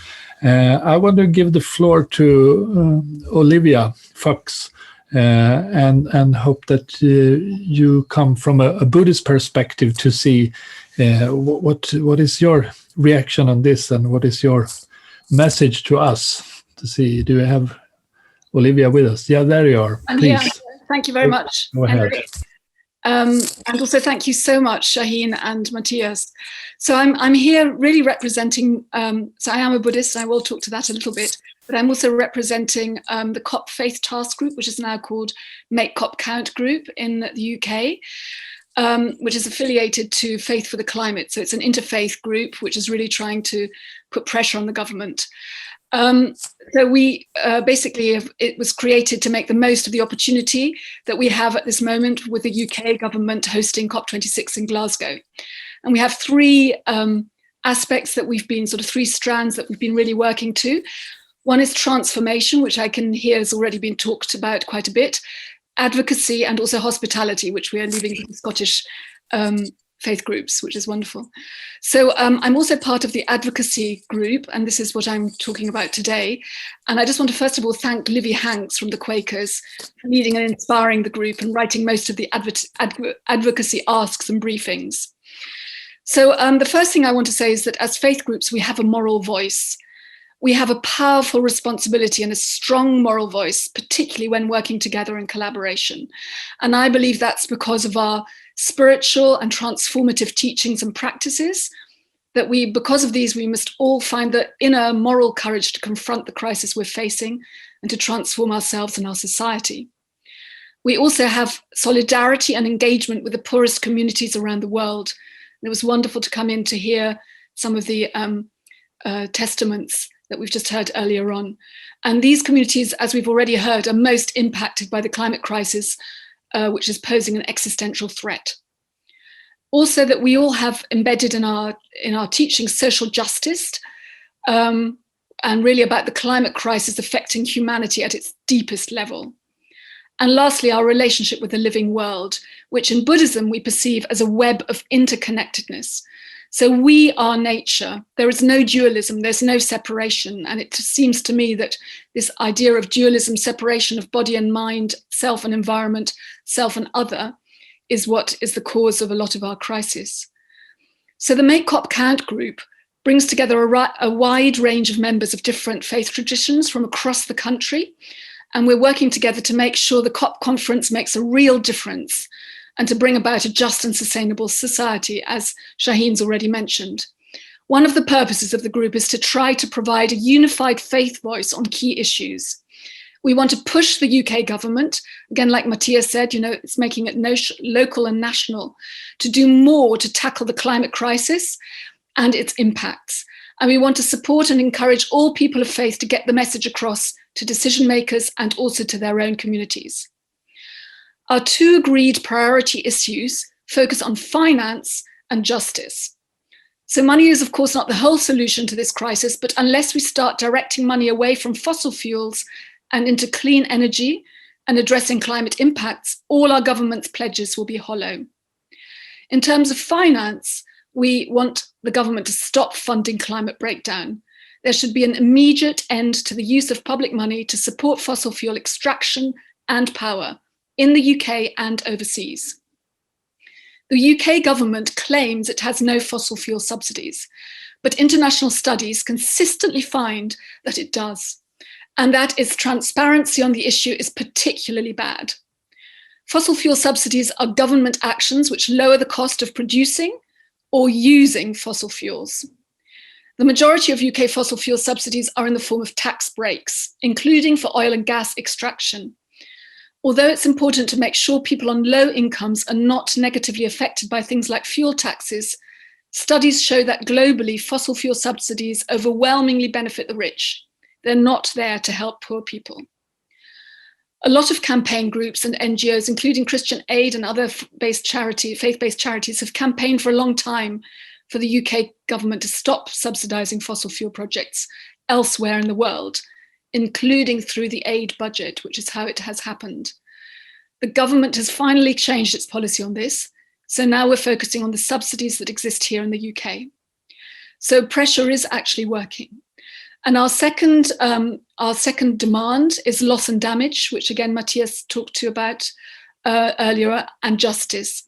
I want to give the floor to Olivia Fox, and hope that you come from a Buddhist perspective to see what is your reaction on this, and what is your message to us to see. Do you have Olivia with us? Yeah, there you are. Please. Yeah, thank you very much. Go ahead. And also thank you so much, Shaheen and Matthias. So I'm here really representing, so I am a Buddhist, and I will talk to that a little bit, but I'm also representing the COP Faith Task Group, which is now called Make COP Count Group in the UK, which is affiliated to Faith for the Climate. So it's an interfaith group, which is really trying to put pressure on the government. So we basically, it was created to make the most of the opportunity that we have at this moment with the UK government hosting COP26 in Glasgow. And we have three aspects that we've been, sort of three strands that we've been really working to. One is transformation, which I can hear has already been talked about quite a bit, advocacy, and also hospitality, which we are leaving to the Scottish faith groups, which is wonderful. So I'm also part of the advocacy group, and this is what I'm talking about today. And I just want to first of all thank Livy Hanks from the Quakers for leading and inspiring the group and writing most of the advocacy asks and briefings. So the first thing I want to say is that as faith groups, we have a moral voice. We have a powerful responsibility and a strong moral voice, particularly when working together in collaboration. And I believe that's because of our spiritual and transformative teachings and practices, that because of these, we must all find the inner moral courage to confront the crisis we're facing and to transform ourselves and our society. We also have solidarity and engagement with the poorest communities around the world. And it was wonderful to come in to hear some of the testaments that we've just heard earlier on. And these communities, as we've already heard, are most impacted by the climate crisis, which is posing an existential threat. Also, that we all have embedded in our teaching social justice, and really about the climate crisis affecting humanity at its deepest level. And lastly, our relationship with the living world, which in Buddhism we perceive as a web of interconnectedness. So we are nature. There is no dualism, there's no separation. And it seems to me that this idea of dualism, separation of body and mind, self and environment, self and other, is what is the cause of a lot of our crisis. So the Make COP Count group brings together a wide range of members of different faith traditions from across the country. And we're working together to make sure the COP conference makes a real difference and to bring about a just and sustainable society, as Shaheen's already mentioned. One of the purposes of the group is to try to provide a unified faith voice on key issues. We want to push the UK government, again, like Matthias said, it's making it local and national, to do more to tackle the climate crisis and its impacts. And we want to support and encourage all people of faith to get the message across to decision makers and also to their own communities. Our two agreed priority issues focus on finance and justice. So money is, of course, not the whole solution to this crisis, but unless we start directing money away from fossil fuels and into clean energy and addressing climate impacts, all our government's pledges will be hollow. In terms of finance, we want the government to stop funding climate breakdown. There should be an immediate end to the use of public money to support fossil fuel extraction and power in the UK and overseas. The UK government claims it has no fossil fuel subsidies, but international studies consistently find that it does, and that its transparency on the issue is particularly bad. Fossil fuel subsidies are government actions which lower the cost of producing or using fossil fuels. The majority of UK fossil fuel subsidies are in the form of tax breaks, including for oil and gas extraction. Although it's important to make sure people on low incomes are not negatively affected by things like fuel taxes, studies show that globally fossil fuel subsidies overwhelmingly benefit the rich. They're not there to help poor people. A lot of campaign groups and NGOs, including Christian Aid and other faith-based charities, have campaigned for a long time for the UK government to stop subsidising fossil fuel projects elsewhere in the world, including through the aid budget, which is how it has happened. The government has finally changed its policy on this, so now we're focusing on the subsidies that exist here in the UK. So pressure is actually working. And our second demand is loss and damage, which again Matthias talked to about earlier, and justice.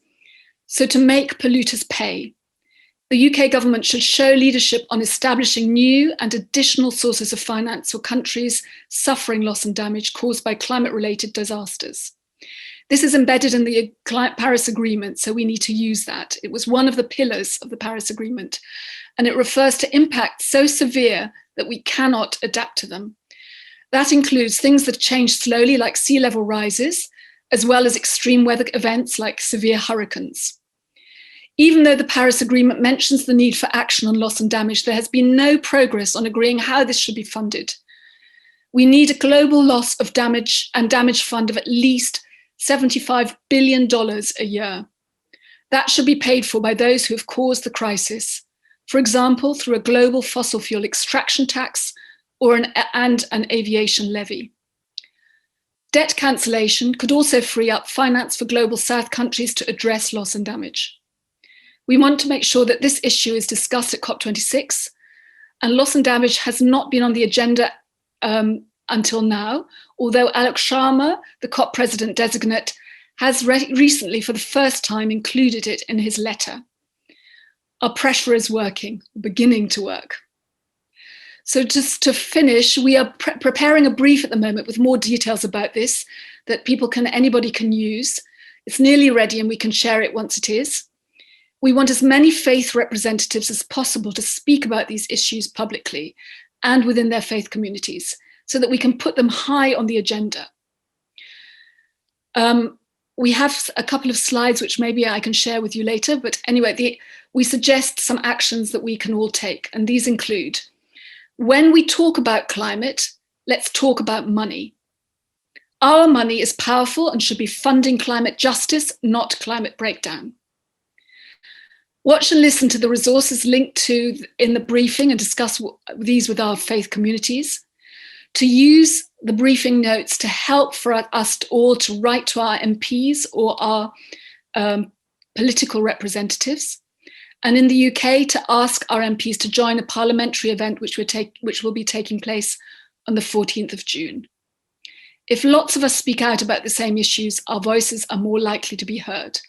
So to make polluters pay. The UK government should show leadership on establishing new and additional sources of finance for countries suffering loss and damage caused by climate-related disasters. This is embedded in the Paris Agreement, so we need to use that. It was one of the pillars of the Paris Agreement, and it refers to impacts so severe that we cannot adapt to them. That includes things that change slowly, like sea level rises, as well as extreme weather events like severe hurricanes. Even though the Paris Agreement mentions the need for action on loss and damage, there has been no progress on agreeing how this should be funded. We need a global loss of damage and damage fund of at least $75 billion a year. That should be paid for by those who have caused the crisis, for example, through a global fossil fuel extraction tax or an aviation levy. Debt cancellation could also free up finance for global South countries to address loss and damage. We want to make sure that this issue is discussed at COP26, and loss and damage has not been on the agenda until now, although Alok Sharma, the COP president designate, has recently for the first time included it in his letter. our pressure is working, beginning to work. So just to finish, we are preparing a brief at the moment with more details about this that anybody can use. It's nearly ready and we can share it once it is. We want as many faith representatives as possible to speak about these issues publicly and within their faith communities so that we can put them high on the agenda. We have a couple of slides which maybe I can share with you later, but anyway, we suggest some actions that we can all take, and these include: when we talk about climate, let's talk about money. Our money is powerful and should be funding climate justice, not climate breakdown. Watch and listen to the resources linked to in the briefing and discuss these with our faith communities. To use the briefing notes to help for us all to write to our MPs or our political representatives. And in the UK, to ask our MPs to join a parliamentary event which will be taking place on the 14th of June. If lots of us speak out about the same issues, our voices are more likely to be heard.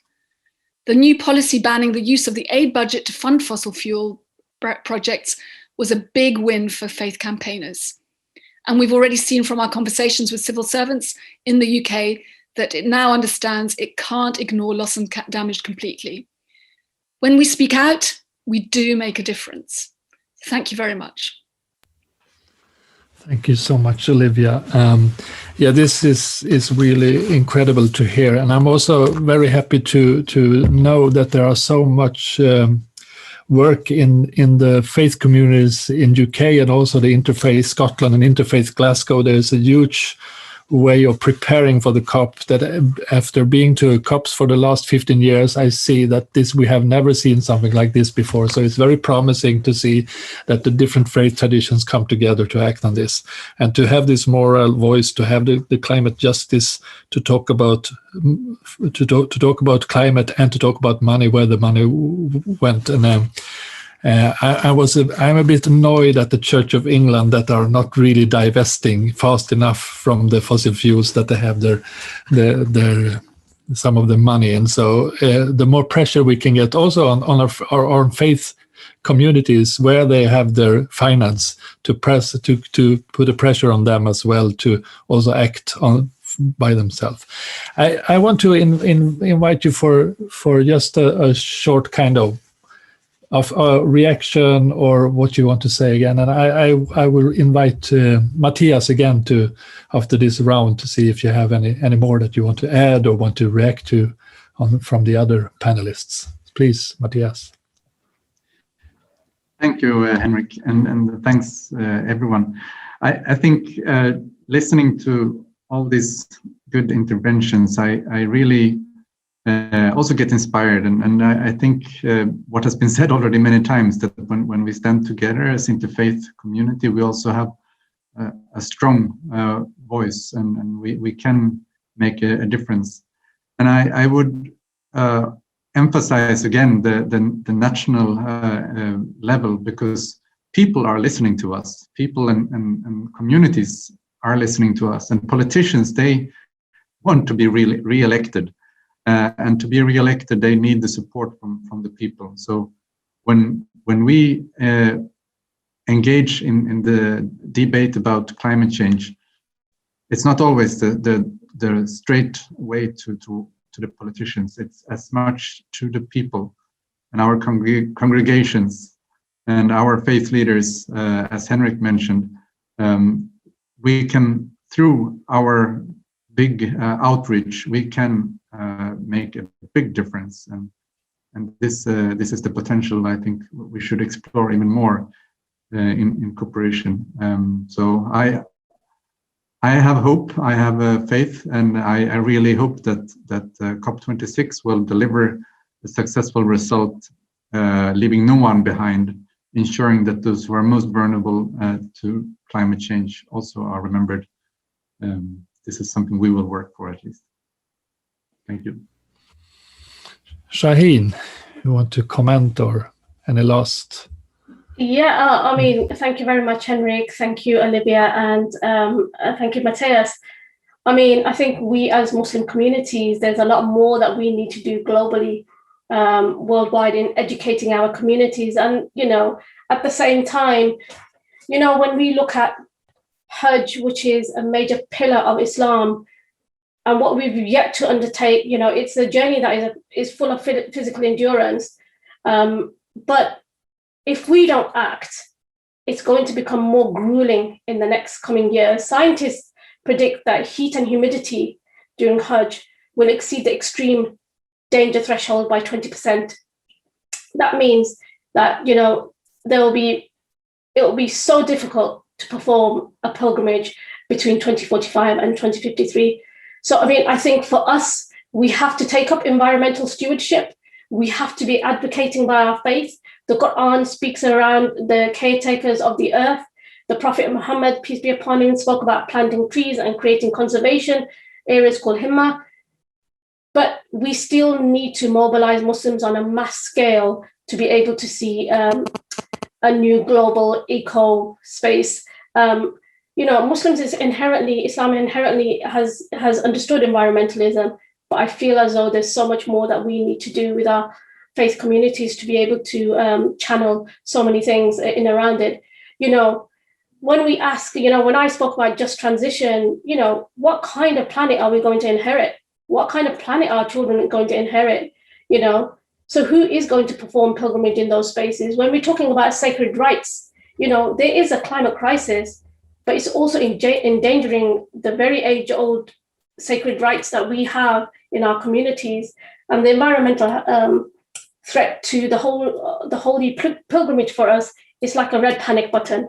The new policy banning the use of the aid budget to fund fossil fuel projects was a big win for faith campaigners. And we've already seen from our conversations with civil servants in the UK that it now understands it can't ignore loss and damage completely. When we speak out, we do make a difference. Thank you very much. Thank you so much, Olivia. Yeah, this is really incredible to hear. And I'm also very happy to know that there are so much work in the faith communities in UK and also the Interfaith Scotland and Interfaith Glasgow. There's a huge way of preparing for the COP that after being to COPs for the last 15 years, I see that we have never seen something like this before. So it's very promising to see that the different faith traditions come together to act on this and to have this moral voice, to have the climate justice, to talk about climate and to talk about money, where the money went. And I'm a bit annoyed at the Church of England that are not really divesting fast enough from the fossil fuels that they have their some of the money. And so the more pressure we can get also on our own faith communities where they have their finance to put a pressure on them as well to also act on by themselves. I want to invite you for just a short kind of a reaction or what you want to say again. And I will invite Matthias again to after this round to see if you have any more that you want to add or want to react to from the other panelists. Please, Matthias. Thank you, Henrik, and thanks everyone. I think listening to all these good interventions, I really also get inspired, and I think what has been said already many times, that when we stand together as interfaith community, we also have a strong voice, and we can make a difference. And I would emphasize again the national level, because people are listening to us, people and communities are listening to us, and politicians, they want to be re-elected. And to be re-elected, they need the support from the people. So when we engage in the debate about climate change, it's not always the straight way to the politicians. It's as much to the people and our congregations and our faith leaders, as Henrik mentioned. We can, through our big outreach, we can make a big difference, and this is the potential I think we should explore even more in cooperation. So I have hope, I have faith, and I really hope that COP26 will deliver a successful result, leaving no one behind, ensuring that those who are most vulnerable to climate change also are remembered. This is something we will work for, at least. Thank you. Shaheen, you want to comment or any last? Yeah, I mean, thank you very much, Henrik. Thank you, Olivia, and thank you, Matthias. I mean, I think we as Muslim communities, there's a lot more that we need to do globally worldwide in educating our communities. And, at the same time, when we look at Hajj, which is a major pillar of Islam, and what we've yet to undertake, it's a journey that is full of physical endurance. But if we don't act, it's going to become more grueling in the next coming years. Scientists predict that heat and humidity during Hajj will exceed the extreme danger threshold by 20%. That means that, it will be so difficult to perform a pilgrimage between 2045 and 2053. So, I think for us, we have to take up environmental stewardship. We have to be advocating by our faith. The Quran speaks around the caretakers of the earth. The Prophet Muhammad, peace be upon him, spoke about planting trees and creating conservation areas called Himma. But we still need to mobilize Muslims on a mass scale to be able to see a new global eco space. Muslims Islam inherently has understood environmentalism, but I feel as though there's so much more that we need to do with our faith communities to be able to channel so many things in around it. When we ask, when I spoke about just transition, what kind of planet are we going to inherit? What kind of planet are children going to inherit? So who is going to perform pilgrimage in those spaces? When we're talking about sacred rights, there is a climate crisis, but it's also endangering the very age-old sacred rights that we have in our communities. And the environmental threat to the holy pilgrimage for us is like a red panic button.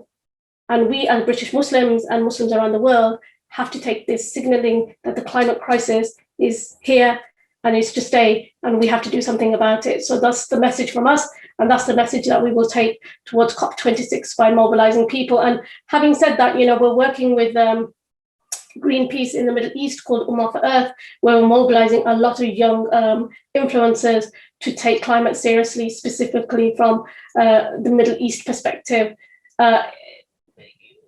And we as British Muslims and Muslims around the world have to take this signaling that the climate crisis is here and it's to stay, and we have to do something about it. So that's the message from us, and that's the message that we will take towards COP26 by mobilizing people. And having said that, we're working with Greenpeace in the Middle East called Ummah for Earth, where we're mobilizing a lot of young influencers to take climate seriously, specifically from the Middle East perspective.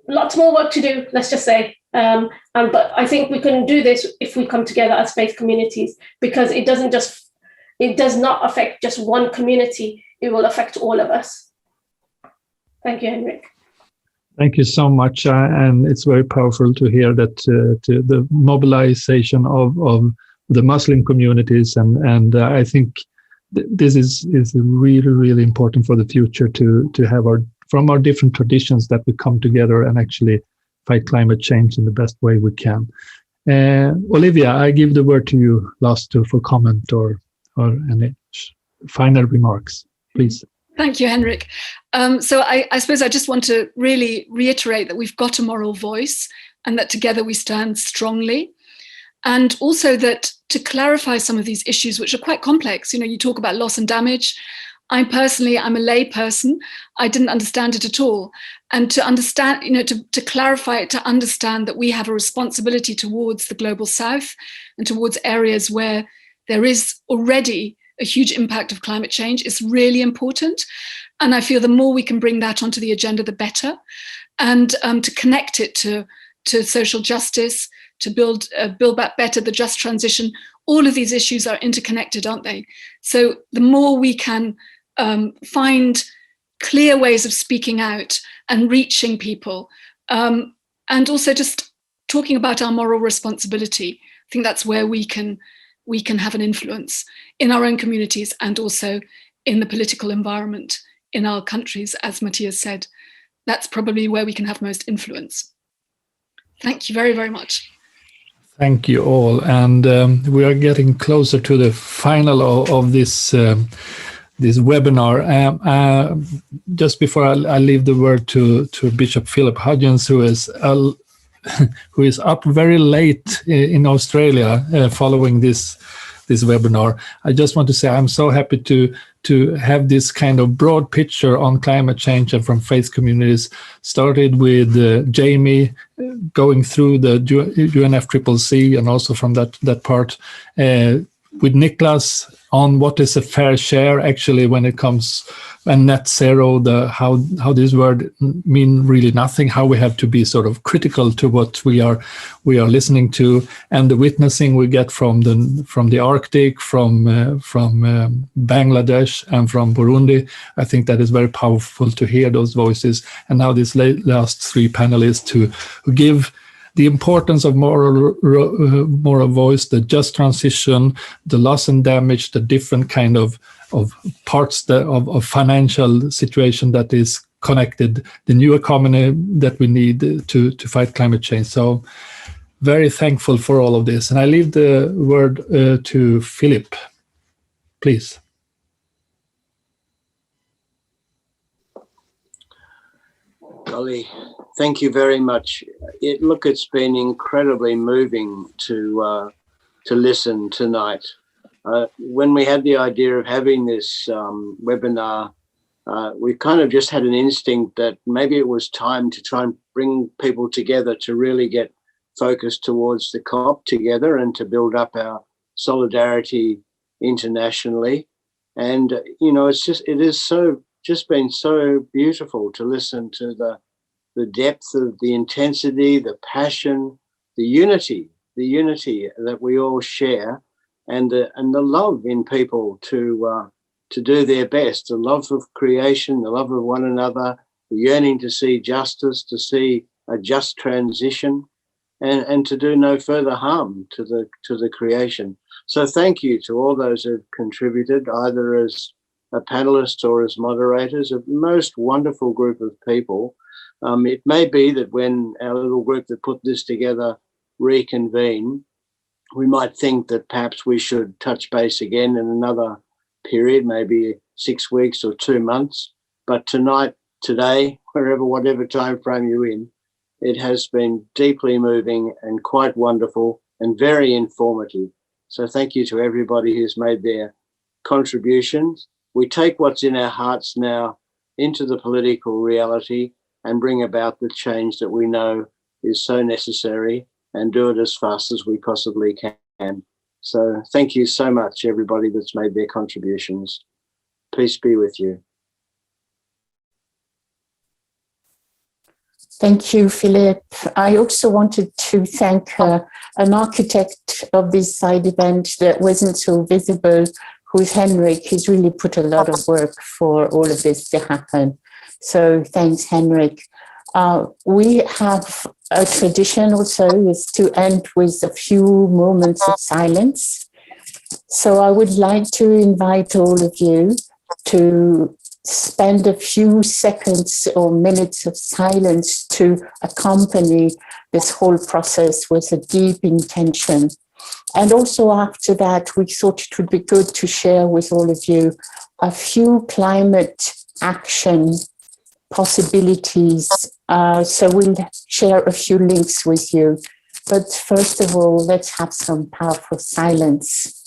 Lots more work to do, let's just say. But I think we can do this if we come together as faith communities, because it does not affect just one community, it will affect all of us. Thank you, Henrik. Thank you so much. And it's very powerful to hear that the mobilization of the Muslim communities. And I think this is really, really important for the future to have from our different traditions that we come together and actually fight climate change in the best way we can. Olivia, I give the word to you last for comment or any final remarks, please. Thank you, Henrik. So I suppose I just want to really reiterate that we've got a moral voice and that together we stand strongly. And also that to clarify some of these issues, which are quite complex, you talk about loss and damage. I'm a lay person. I didn't understand it at all. And to understand, to clarify it, to understand that we have a responsibility towards the global south and towards areas where there is already a huge impact of climate change is really important. And I feel the more we can bring that onto the agenda, the better. And to connect it to social justice, to build back better, the just transition, all of these issues are interconnected, aren't they? So the more we can find clear ways of speaking out and reaching people, and also just talking about our moral responsibility, I think that's where we can have an influence in our own communities and also in the political environment in our countries. As Matthias said, that's probably where we can have most influence. Thank you very, very much. Thank you all. And we are getting closer to the final of this this webinar. Just before I leave the word to Bishop Philip Hudgens, who is up very late in Australia following this webinar, I just want to say I'm so happy to have this kind of broad picture on climate change and from faith communities. Started with Jamie going through the UNFCCC and also from that part with Niklas on what is a fair share actually when it comes and net zero, how this word mean really nothing, how we have to be sort of critical to what we are listening to, and the witnessing we get from the Arctic, from Bangladesh and from Burundi. I think that is very powerful to hear those voices. And now these last three panelists who give the importance of moral voice, the just transition, the loss and damage, the different kind of parts of financial situation that is connected, the new economy that we need to fight climate change. So very thankful for all of this. And I leave the word to Philip, please. Golly, thank you very much. It's been incredibly moving to listen tonight. When we had the idea of having this webinar, we kind of just had an instinct that maybe it was time to try and bring people together to really get focused towards the COP together and to build up our solidarity internationally. And it is been so beautiful to listen to the depth of the intensity, the passion, the unity that we all share, and the love in people to do their best, the love of creation, the love of one another, the yearning to see justice, to see a just transition, and to do no further harm to the creation. So thank you to all those who've contributed, either as a panelist or as moderators, a most wonderful group of people. It may be that when our little group that put this together reconvene, we might think that perhaps we should touch base again in another period, maybe 6 weeks or 2 months. But tonight, today, whatever time frame you're in, it has been deeply moving and quite wonderful and very informative. So thank you to everybody who's made their contributions. We take what's in our hearts now into the political reality and bring about the change that we know is so necessary, and do it as fast as we possibly can. So thank you so much, everybody that's made their contributions. Peace be with you. Thank you, Philip. I also wanted to thank an architect of this side event that wasn't so visible, who's Henrik. He's really put a lot of work for all of this to happen. So thanks, Henrik. We have a tradition also is to end with a few moments of silence. So I would like to invite all of you to spend a few seconds or minutes of silence to accompany this whole process with a deep intention. And also after that, we thought it would be good to share with all of you a few climate action possibilities. So we'll share a few links with you. But first of all, let's have some powerful silence.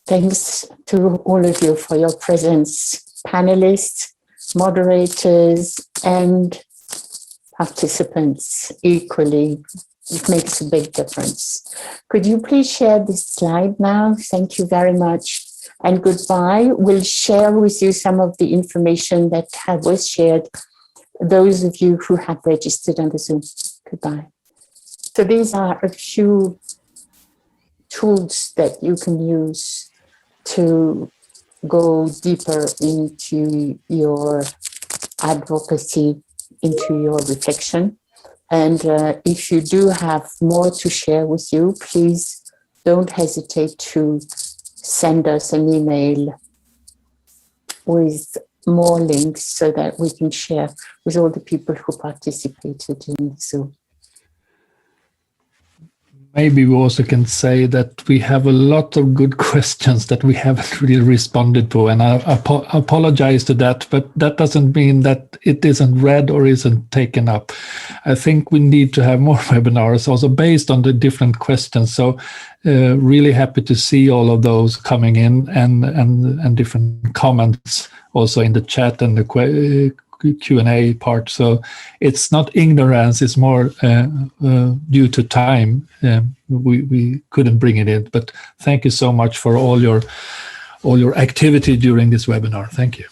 Thanks to all of you for your presence, panelists, moderators, and participants equally. It makes a big difference. Could you please share this slide now? Thank you very much. And goodbye. We'll share with you some of the information that was shared, those of you who have registered on the Zoom. Goodbye. So these are a few tools that you can use to go deeper into your advocacy, into your reflection. And if you do have more to share with you, please don't hesitate to send us an email with more links so that we can share with all the people who participated in Zoom. Maybe we also can say that we have a lot of good questions that we haven't really responded to, and I apologize to that, but that doesn't mean that it isn't read or isn't taken up. I think we need to have more webinars also based on the different questions. So really happy to see all of those coming in and different comments also in the chat and the Q&A part. So it's not ignorance, it's more due to time. We couldn't bring it in, but thank you so much for all your activity during this webinar. Thank you.